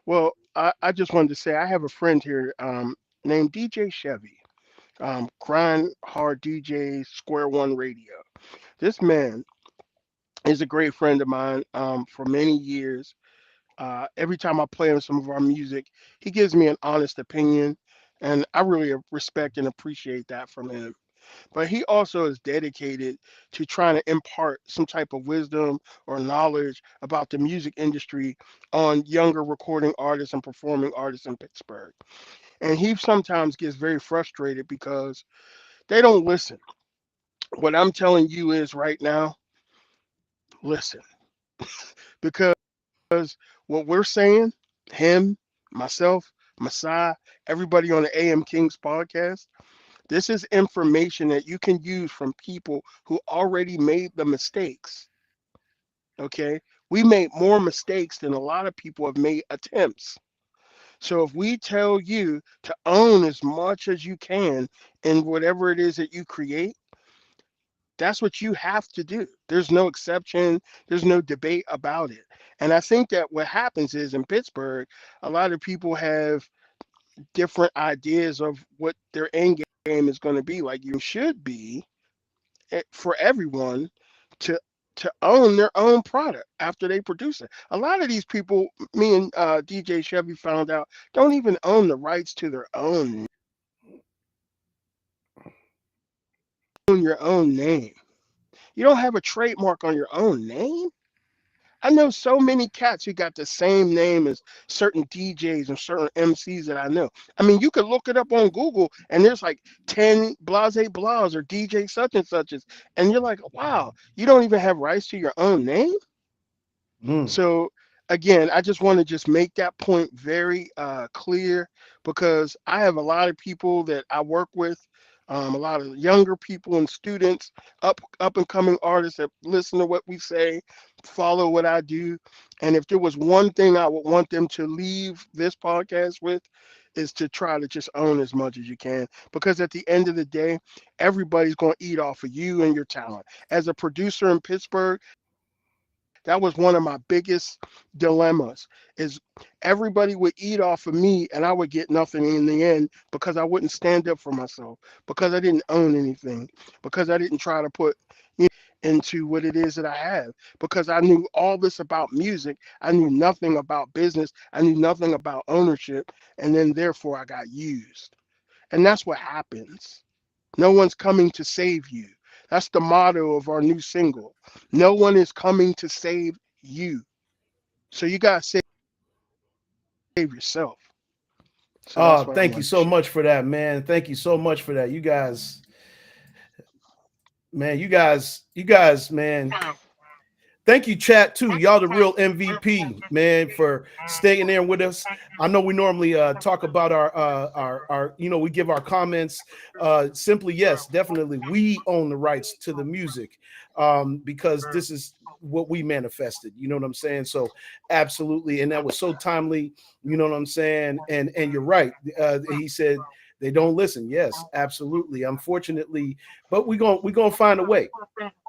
D: Well, I just wanted to say I have a friend here named DJ Chevy, Grind Hard DJ Square One Radio. This man is a great friend of mine for many years. Every time I play him some of our music, he gives me an honest opinion, and I really respect and appreciate that from him. But he also is dedicated to trying to impart some type of wisdom or knowledge about the music industry on younger recording artists and performing artists in Pittsburgh. And he sometimes gets very frustrated because they don't listen. What I'm telling you is right now, listen, because what we're saying, him, myself, Masai, everybody on the AM Kings podcast, this is information that you can use from people who already made the mistakes. Okay. We made more mistakes than a lot of people have made attempts. So if we tell you to own as much as you can in whatever it is that you create, that's what you have to do. There's no exception, there's no debate about it. And I think that what happens is in Pittsburgh, a lot of people have different ideas of what their end game is going to be. Like you should be for everyone to own their own product after they produce it. A lot of these people, me and DJ Chevy found out, don't even own the rights to their own own your own name. You don't have a trademark on your own name. I know so many cats who got the same name as certain DJs and certain MCs that I know. I mean, you could look it up on Google and there's like 10 Blase Blas or DJ such and suches. And you're like, wow, you don't even have rights to your own name?
C: Mm.
D: So again, I just want to just make that point very clear because I have a lot of people that I work with, a lot of younger people and students, up and coming artists that listen to what we say, follow what I do, and if there was one thing I would want them to leave this podcast with, is to try to just own as much as you can because at the end of the day, everybody's going to eat off of you and your talent. As a producer in Pittsburgh, that was one of my biggest dilemmas is everybody would eat off of me and I would get nothing in the end because I wouldn't stand up for myself, because I didn't own anything, because I didn't try to put into what it is that I have, because I knew all this about music. I knew nothing about business. I knew nothing about ownership. And then therefore I got used. And that's what happens. No one's coming to save you. That's the motto of our new single. No one is coming to save you. So you got to save yourself. So that's what I
C: Thank you
D: wanted to
C: so
D: share.
C: much for that, man. Thank you so much for that. You guys, man, you guys, man. Thank you, chat too. Y'all the real MVP, man, for staying there with us. I know we normally talk about our we give our comments. Simply, yes, definitely, we own the rights to the music because this is what we manifested. You know what I'm saying? So absolutely, and that was so timely. You know what I'm saying? And you're right. He said they don't listen. Yes, absolutely. Unfortunately, but we're gonna find a way.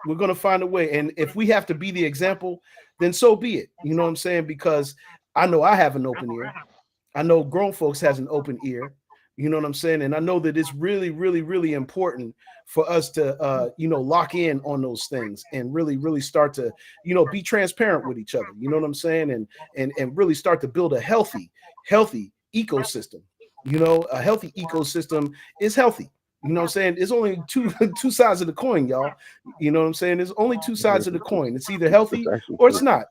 C: We're going to find a way. And if we have to be the example, then so be it. You know what I'm saying? Because I know I have an open ear. I know grown folks has an open ear. You know what I'm saying? And I know that it's really, really, really important for us to, lock in on those things and really, really start to, be transparent with each other. You know what I'm saying? And really start to build a healthy ecosystem. A healthy ecosystem is healthy. You know what I'm saying? There's only two two sides of the coin, y'all. You know what I'm saying? There's only two sides of the coin. It's either
G: It's
C: healthy
G: actually
C: or
G: true.
C: it's not.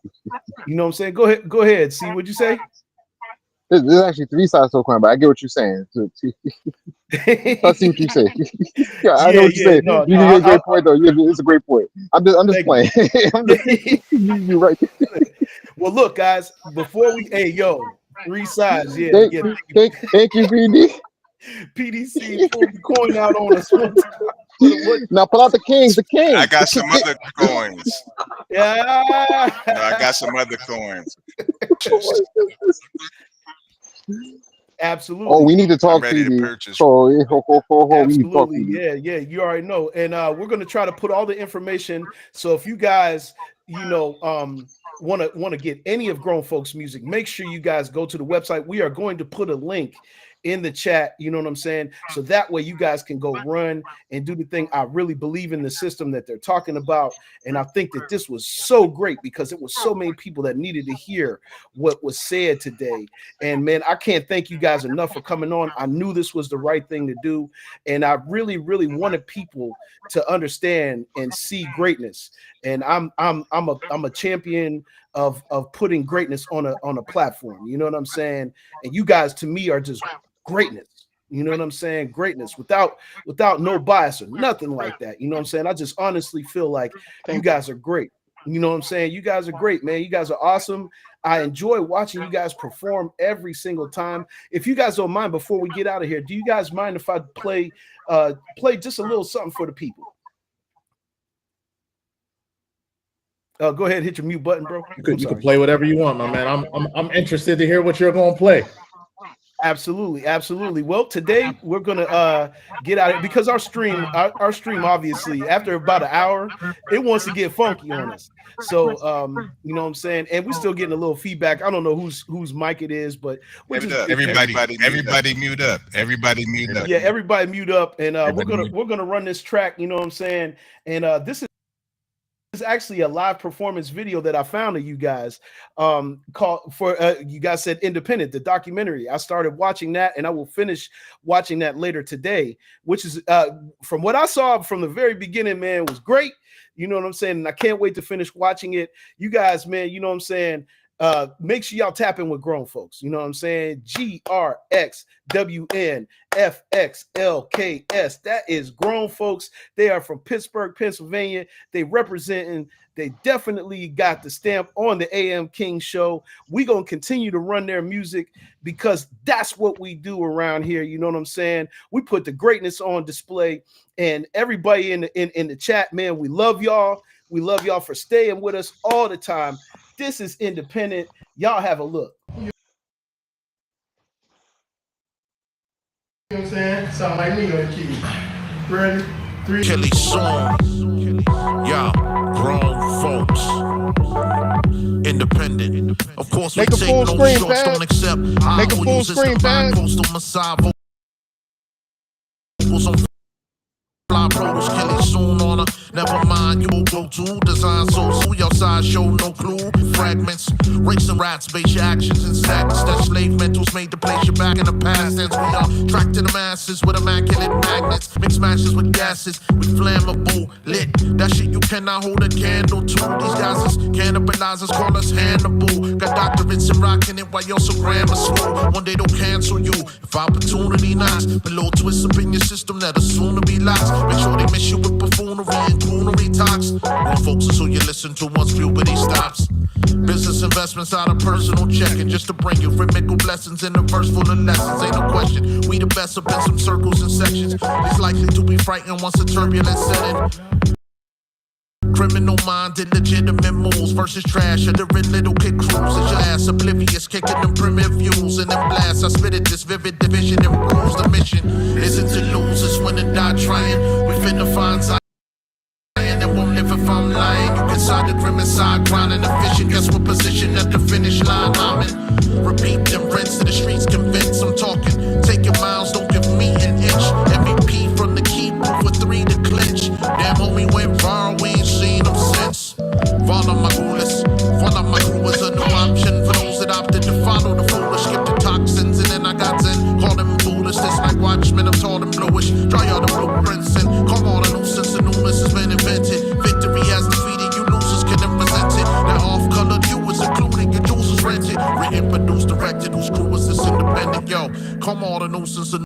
C: You know what I'm saying? Go ahead. See what you say?
G: There's actually three sides to a coin, but I get what you're saying. I see what you say. Yeah, I know
C: Yeah,
G: what you're
C: yeah.
G: saying.
C: No,
G: You
C: no.
G: give a great point though. It's a great point. I'm just
C: Thank
G: playing. I'm just,
C: you.
G: you're right.
C: Well, look, guys. Before we, hey, yo, three sides. Yeah,
G: Thank,
C: yeah.
G: thank you, BD.
C: PDC pulled the coin out on us one time. What?
G: Now pull out the kings, the
A: I
G: king, the
A: got
G: king.
A: some other coins.
C: Yeah.
A: I got some other coins.
G: Oh
A: Just,
G: my goodness. Oh,
C: Absolutely.
G: we need to
A: I'm
G: talk,
A: ready to
G: PD.
A: purchase.
G: Oh, we need to talk,
C: Absolutely.
G: PD.
C: Yeah, yeah. You already know. And we're going to try to put all the information. So if you guys, want to get any of grown folks music, make sure you guys go to the website. We are going to put a link in the chat, you know what I'm saying? So that way you guys can go run and do the thing. I really believe in the system that they're talking about. And I think that this was so great because it was so many people that needed to hear what was said today. And man, I can't thank you guys enough for coming on. I knew this was the right thing to do. And I really, really wanted people to understand and see greatness. And I'm a champion of putting greatness on a platform. You know what I'm saying? And you guys to me are just greatness. You know what I'm saying? Greatness without no bias or nothing like that. You know what I'm saying? I just honestly feel like you
D: Thank you.
C: guys are great. You know what I'm saying? You guys are great, man. You guys are awesome. I enjoy watching you guys perform every single time. If you guys don't mind, before we get out of here, do you guys mind if I play just a little something for the people? Go ahead, hit your mute button, bro. I'm
F: You could
C: sorry.
F: play whatever you want, my man. I'm interested to hear what you're going to play.
C: Absolutely, absolutely. Well, today we're gonna get out of because our stream obviously after about an hour it wants to get funky on us. So you know what I'm saying, and we're still getting a little feedback. I don't know whose mic it is, but we're
A: Mute
C: just
A: up. Everybody mute up.
H: Everybody mute up. Everybody mute up.
C: yeah, everybody mute up, and we're
H: Everybody
C: gonna
H: mute.
C: we're gonna run this track. You know what I'm saying, and this is is actually a live performance video that I found of you guys. Called for you guys said Independent, the documentary. I started watching that, and I will finish watching that later today. Which is from what I saw from the very beginning, man, was great. You know what I'm saying? And I can't wait to finish watching it. You guys, man, you know what I'm saying? Make sure y'all tap in with grown folks. You know what I'm saying? GRXWNFXLKS. That is grown folks. They are from Pittsburgh, Pennsylvania. They representing. They definitely got the stamp on the AM King show. We gonna continue to run their music because that's what we do around here. You know what I'm saying? We put the greatness on display. And everybody in the chat, man, we love y'all. We love y'all for staying with us all the time. This is Independent. Y'all have a look. You know what I'm saying? Sound like me on the key. Ready? 3.
I: Kelly song. Y'all, grown folks. Independent. Of course, we
D: Make a
I: take
D: full
I: no
D: screen,
I: shorts,
D: Pat.
I: don't accept.
D: Make a full screen, Pat.
I: Coastal Massage vocals on fly produce. Kelly soon on her. Never mind, you will go to design so your size show no clue. Fragments, racing rats, base your actions in sadness. That slave mentals made to place you back in the past. As we are tracked to the masses with immaculate magnets. Mix matches with gases, with flammable lit. That shit you cannot hold a candle to. These guys is cannibalizers, call us Hannibal. Got doctorates and rocking it while you're so grammar school. One day they'll cancel you if opportunity knocks. Below twists up in your system that'll sooner be lost. Make sure they miss you with buffoonery and coonery talks. Grown folks is who you listen to once puberty stops. Business investments out of personal checking just to bring you rhythmical blessings in a verse full of lessons. Ain't no question, we the best up in some circles and sections. It's likely to be frightened once the turbulence set in. Criminal minded, legitimate moves versus trash. Shuddering little kid cruises. Your ass oblivious, kicking them primitive views and them blasts. I spit it, this vivid division improves. The mission isn't to lose, it's win and die trying. We finna find Zion and won't live if I'm lying. You can side the grim and side grinding the fishing. Guess what position at the finish line I'm in? Repeat them rents to the streets, convince I'm talking. Take your miles, don't give me an inch. MVP from the key, for 3 to clinch. Damn homie went viral, we ain't seen him since. Follow my coolest, follow my crew is a new option for those that opted to follow the foolish. Skip the toxins and then I got zen. Call them foolish, this like Watchmen, I'm tall and bluish. Dry all the blueprints and come on, a nuisance, the newness has been invented. Victory has defeated, you losers can never present it. That off-colored you is included, your juice is rented. Written, produced, directed, whose crew is this independent? Yo, come on, a nuisance, the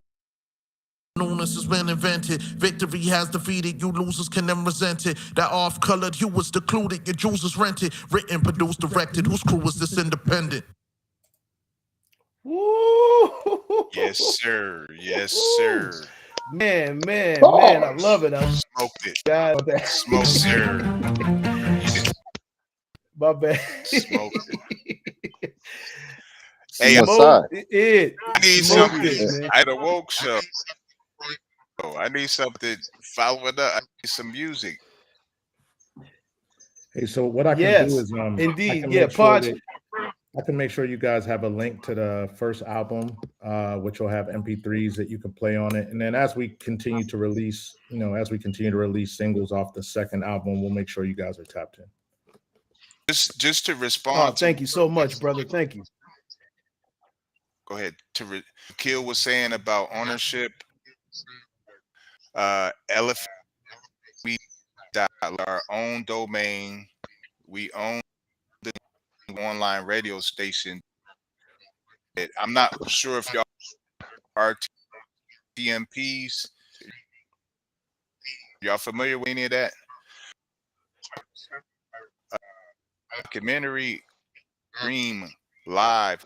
I: newness has been invented. Victory has defeated, you losers can then resent it. That off-colored hue was secluded, your jewels is rented. Written, produced, directed, whose crew is this independent?
C: Woo!
A: Yes, sir. Yes, sir.
C: Man, I love it. I
A: Smoked it.
C: got that.
A: Smoked, sir.
C: My bad.
A: Smoked it. Hey,
C: Smoked it.
A: I need
C: Smoked
A: something.
C: it, man.
A: I had a woke show. I need something following up. I need some music.
F: Hey, so what I can
C: Yes,
F: do is
C: indeed.
F: I can
C: Yeah,
F: make sure
C: Podge.
F: that I can make sure you guys have a link to the first album, which will have MP3s that you can play on it. And then as we continue to release, singles off the second album, we'll make sure you guys are tapped in.
A: Just to
C: Oh,
A: respond.
C: thank you so much, brother. Thank you.
A: Go ahead. Kill was saying about ownership. Elephant, we got our own domain. We own the online radio station. I'm not sure if y'all are TMPs. Y'all familiar with any of that? Documentary Dream live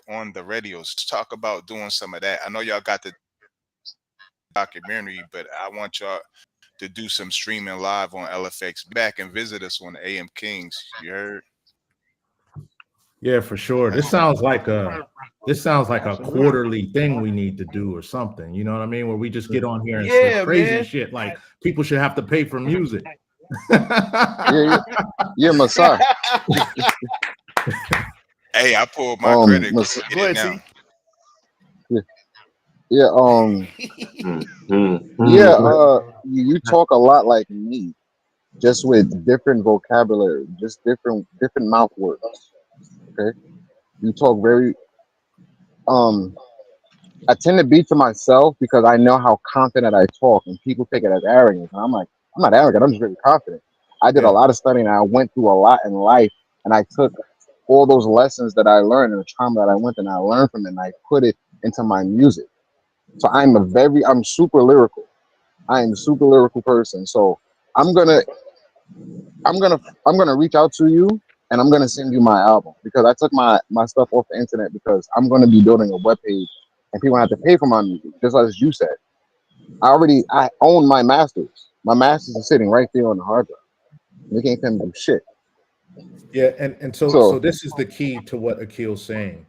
A: on the radios. Talk about doing some of that. I know y'all got the documentary, but I want y'all to do some streaming live on LFX. Back and visit us on AM Kings. You heard?
F: Yeah, for sure. This sounds like a quarterly thing we need to do or something. You know what I mean? Where we just get on here and say crazy shit. Like people should have to pay for music.
G: Yeah, Masai.
A: Hey, I pulled my credit. Go ahead,
C: see.
G: Yeah, you talk a lot like me. just with different vocabulary, just different mouth words. Okay, you talk very um. I tend to be to myself because I know how confident I talk, and people take it as arrogance. And I'm like, I'm not arrogant. I'm just very confident. I did a
C: Yeah.
G: lot of studying, and I went through a lot in life, and I took all those lessons that I learned and the trauma that I went through, and I learned from it, and I put it into my music. So I'm super lyrical. I am a super lyrical person. So I'm gonna I'm gonna reach out to you and I'm gonna send you my album because I took my stuff off the internet because I'm gonna be building a web page and people have to pay for my music, just as you said. I own my masters. My masters are sitting right there on the hard drive. They can't come do shit.
F: Yeah, and so
G: So
F: this is the key to what Akil's saying.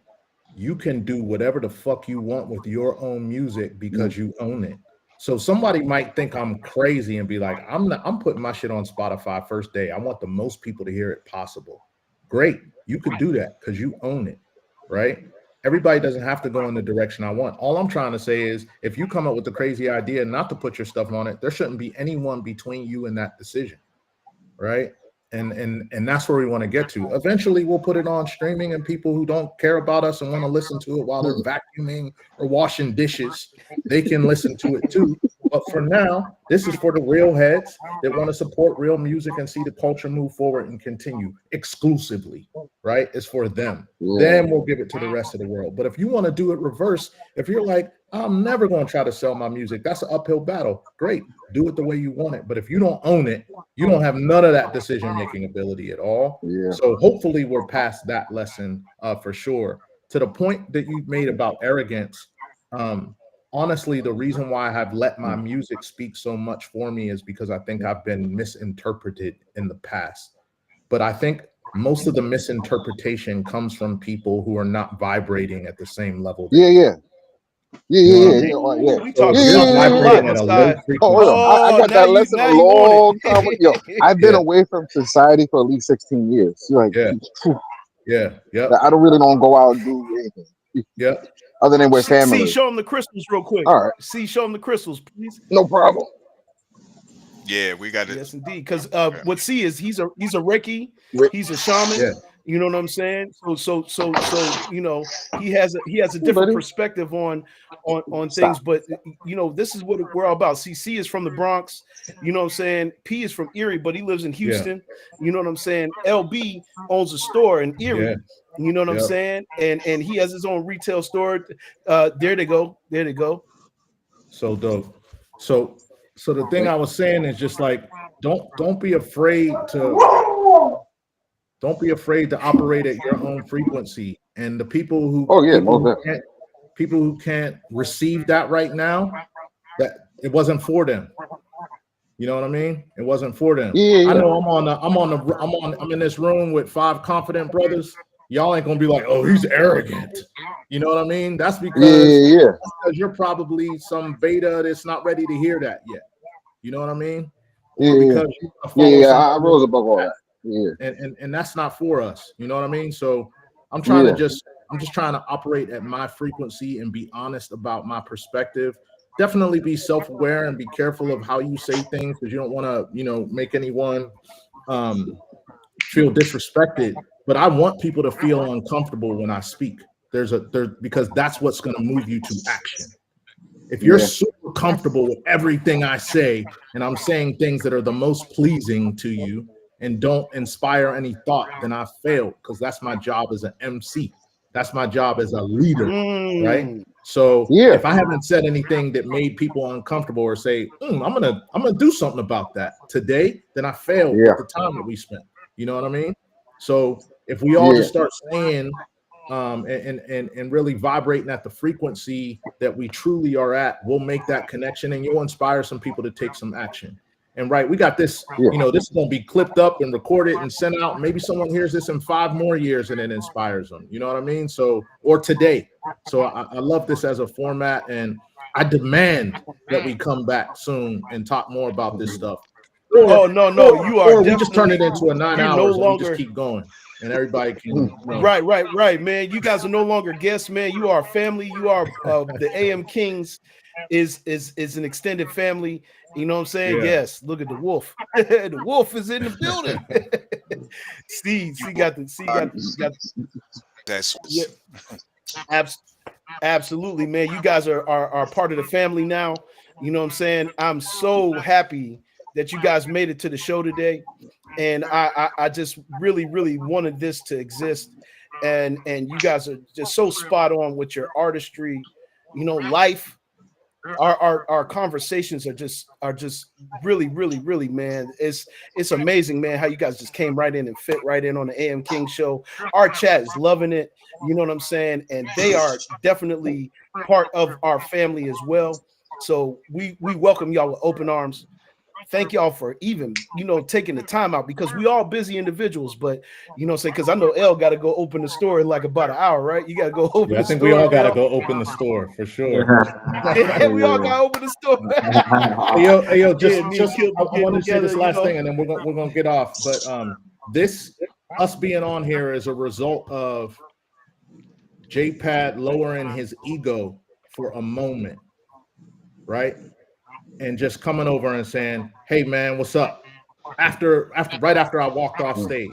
F: You can do whatever the fuck you want with your own music
G: mm,
F: because you own it. So somebody might think I'm crazy and be like, I'm putting my shit on Spotify first day. I want the most people to hear it possible. Great. You could do that because you own it, right? Everybody doesn't have to go in the direction I want. All I'm trying to say is if you come up with a crazy idea not to put your stuff on it, there shouldn't be anyone between you and that decision, right? And that's where we want to get to. Eventually, we'll put it on streaming, and people who don't care about us and want to listen to it while they're
G: mm,
F: vacuuming or washing dishes, they can listen to it too. But for now, this is for the real heads that want to support real music and see the culture move forward and continue exclusively, right? It's for them.
G: yeah,
F: Then we'll give it to the rest of the world. But if you want to do it reverse, if you're like, I'm never going to try to sell my music, that's an uphill battle. Great. Do it the way you want it. But if you don't own it, you don't have none of that decision making ability at all.
G: yeah,
F: So hopefully we're past that lesson for sure. To the point that you made about arrogance, um, honestly, the reason why I have let my
G: mm,
F: music speak so much for me is because I think I've been misinterpreted in the past. But I think most of the misinterpretation comes from people who are not vibrating at the same level that
G: yeah,
F: you.
G: yeah, yeah,
F: You know what I
G: yeah,
F: mean?
G: yeah, yeah,
C: Ooh,
G: yeah,
C: we
F: So if
G: yeah,
C: talking
F: you're
C: about
G: yeah,
C: that a
G: yeah, yeah.
C: lot,
F: vibrating at a low
C: Masai.
G: Oh, hold on.
F: frequency,
G: I
C: Oh,
G: got that lesson a
C: now you want
G: long time ago. Yo,
C: it.
G: I've been
F: yeah,
G: away from society for at least 16 years. You're like,
F: yeah, yeah,
G: like,
F: yep,
G: I don't really don't go out and do anything
F: yep,
G: other than with
C: See,
G: family.
C: show him the crystals real quick.
G: All right,
C: See, show him the crystals, please.
G: no problem.
A: Yeah, we got it.
C: Yes, indeed. Because
A: Yeah.
C: what C is, he's a Reiki,
G: Rick,
C: he's a shaman.
F: yeah,
C: You know what I'm saying? So he has a
G: hey,
C: different
G: buddy,
C: perspective on things.
G: stop.
C: But this is what we're all about. C is from the Bronx. You know what I'm saying? P is from Erie, but he lives in
F: yeah,
C: Houston. You know what I'm saying? LB owns a store in
F: yeah,
C: Erie. You know what I'm
F: yeah.
C: saying? And he has his own retail store. There they go. There they go.
F: So dope. So so the thing
G: Wait.
F: I was saying is just like don't be afraid to operate at your own frequency. And the people who
G: Oh yeah, most definitely.
F: can't receive that right now, that it wasn't for them. You know what I mean? It wasn't for them.
G: Yeah,
F: I
G: yeah,
F: know I'm in this room with five confident brothers. Y'all ain't gonna be like, oh, he's arrogant. You know what I mean?
G: yeah, yeah, yeah,
F: That's because you're probably some beta that's not ready to hear that yet. You know what I mean?
G: yeah,
F: Or
G: yeah,
F: because you want to
G: yeah,
F: follow
G: yeah.
F: some
G: I
F: other
G: rose above all that. Yeah,
F: and that's not for us. You know what I mean? So
G: yeah,
F: I'm just trying to operate at my frequency and be honest about my perspective. Definitely be self-aware and be careful of how you say things because you don't want to, make anyone um feel disrespected. But I want people to feel uncomfortable when I speak. Because that's what's going to move you to action. If you're
G: yeah,
F: super comfortable with everything I say, and I'm saying things that are the most pleasing to you and don't inspire any thought, then I failed because that's my job as an MC. That's my job as a leader, right?
C: Mm.
F: So
G: yeah,
F: if I haven't said anything that made people uncomfortable or say, I'm gonna do something about that today, then I failed
G: yeah,
F: with the time that we spent. You know what I mean? So if we all
G: yeah,
F: just start saying and really vibrating at the frequency that we truly are at, we'll make that connection and you'll inspire some people to take some action. And right, we got this,
G: yeah,
F: this is going to be clipped up and recorded and sent out. Maybe someone hears this in 5 more years and it inspires them. You know what I mean? So, or today. So I love this as a format and I demand that we come back soon and talk more about this stuff.
C: Oh
F: Or,
C: no, you are
F: we just turn it
C: definitely
F: into a nine
C: you're no
F: hours and we just
C: longer
F: keep going and everybody
G: mm,
F: can,
C: right, man. You guys are no longer guests, man. You are family. You are the AM Kings, is an extended family. You know what I'm saying?
F: Yeah.
C: Yes. Look at the wolf. The wolf is in the building.
A: That's
C: Yeah, abs- absolutely, man. You guys are part of the family now. You know what I'm saying? I'm so happy that you guys made it to the show today. And I just really wanted this to exist. And you guys are just so spot on with your artistry, life. Our conversations are just really, man. It's amazing, man, how you guys just came right in and fit right in on the AM King show. Our chat is loving it, you know what I'm saying, and they are definitely part of our family as well. So we welcome y'all with open arms. Thank y'all for even taking the time out, because we all busy individuals. But say, because I know L got to go open the store in like about an hour, right? You got to go open
F: Yeah, I
C: the
F: think we
C: store,
F: all got to
C: L.
F: go open the store for sure.
C: Yeah, we all got to open the store.
F: Hey, yo,
C: Yeah,
F: just
C: me and
F: just
C: Kill
F: I,
C: be
F: I
C: getting
F: wanted to say
C: together,
F: this last thing, and then we're gonna get off. But this us being on here is a result of JPad lowering his ego for a moment, right? And just coming over and saying, "Hey, man, what's up?" Right after I walked off stage,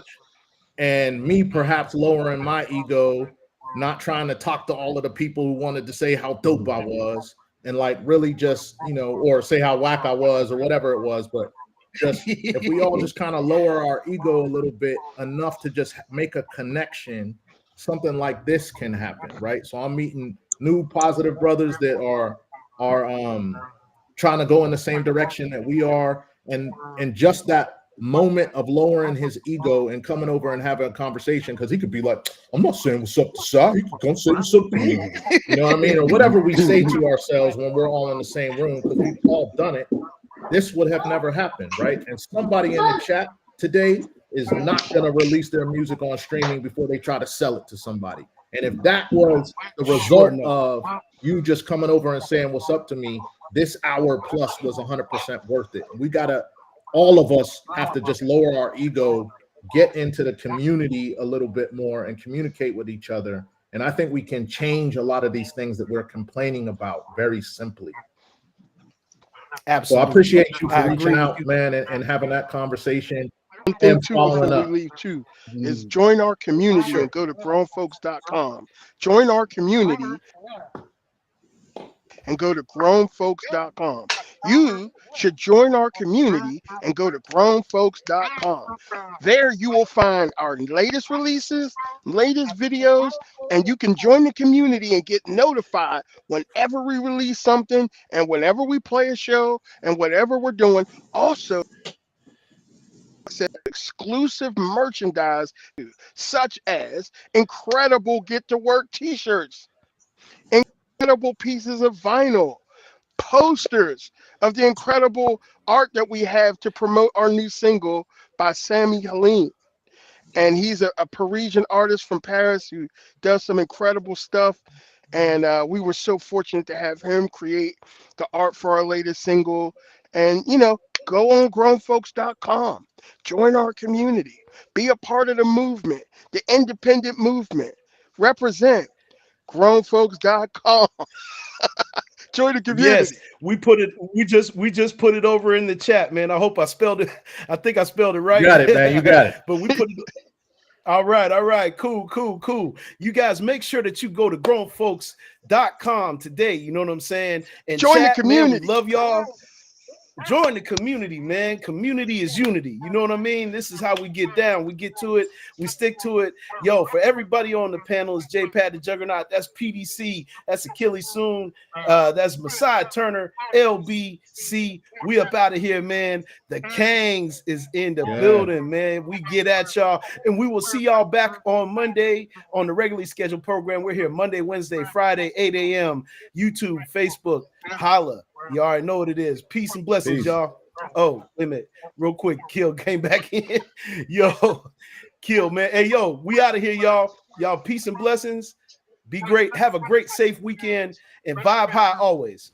F: and me perhaps lowering my ego, not trying to talk to all of the people who wanted to say how dope I was, and like really just or say how whack I was or whatever it was, but just if we all just kind of lower our ego a little bit enough to just make a connection, something like this can happen, right? So I'm meeting new positive brothers that are trying to go in the same direction that we are, and just that moment of lowering his ego and coming over and having a conversation, because he could be like, I'm not saying what's up to Sai, he could come say what's up to me, you know what I mean, or whatever we say to ourselves when we're all in the same room, because we've all done it. This would have never happened, right? And somebody in the chat today is not going to release their music on streaming before they try to sell it to somebody. And if that was the
C: Sure
F: result
C: enough.
F: of you just coming over and saying what's up to me, this hour plus was 100% worth it. We gotta, all of us have to just lower our ego, get into the community a little bit more, and communicate with each other. And I think we can change a lot of these things that we're complaining about very simply. So I
C: Absolutely.
F: appreciate you for
C: I
F: reaching
C: agree with
F: out,
C: you.
F: man, and having that conversation
D: One thing
F: and
D: too before
F: following
D: we
F: up.
D: leave too is join our community
C: Sure.
D: and go to grownfolks.com. Join our community and go to grownfolks.com. You should join our community and go to grownfolks.com. There you will find our latest releases, latest videos, and you can join the community and get notified whenever we release something and whenever we play a show and whatever we're doing. Also, exclusive merchandise such as incredible get to work t-shirts, incredible pieces of vinyl, posters of the incredible art that we have to promote our new single by Sammy Halim. And he's a Parisian artist from Paris who does some incredible stuff. And we were so fortunate to have him create the art for our latest single. And, go on grownfolks.com, join our community, be a part of the movement, the independent movement, represent grownfolks.com, join the
C: Yes,
D: community.
C: we put it. We just put it over in the chat, man. I hope I spelled it. I think I spelled it
F: You
C: right.
F: got it, man. You got it.
C: But we put it. All right. Cool. You guys make sure that you go to grownfolks.com today. You know what I'm saying? And
D: Join the
C: chat, man, we
D: community.
C: love y'all. Join the community, man. Community is unity. You know what I mean? This is how we get down. We get to it. We stick to it. Yo, for everybody on the panel is J-Pad the Juggernaut. That's PDC. That's Achilles Soon. That's Messiah Turner. LBC. We up out of here, man. The Kangs is in the building, man. We get at y'all. And we will see y'all back on Monday on the regularly scheduled program. We're here Monday, Wednesday, Friday, 8 a.m. YouTube, Facebook. Holla. You already know what it is. Peace and blessings, y'all. Oh, wait a minute. Real quick, Kill came back in. Yo, Kill, man. Hey, yo, we out of here, y'all. Y'all, peace and blessings. Be great. Have a great, safe weekend and vibe high always.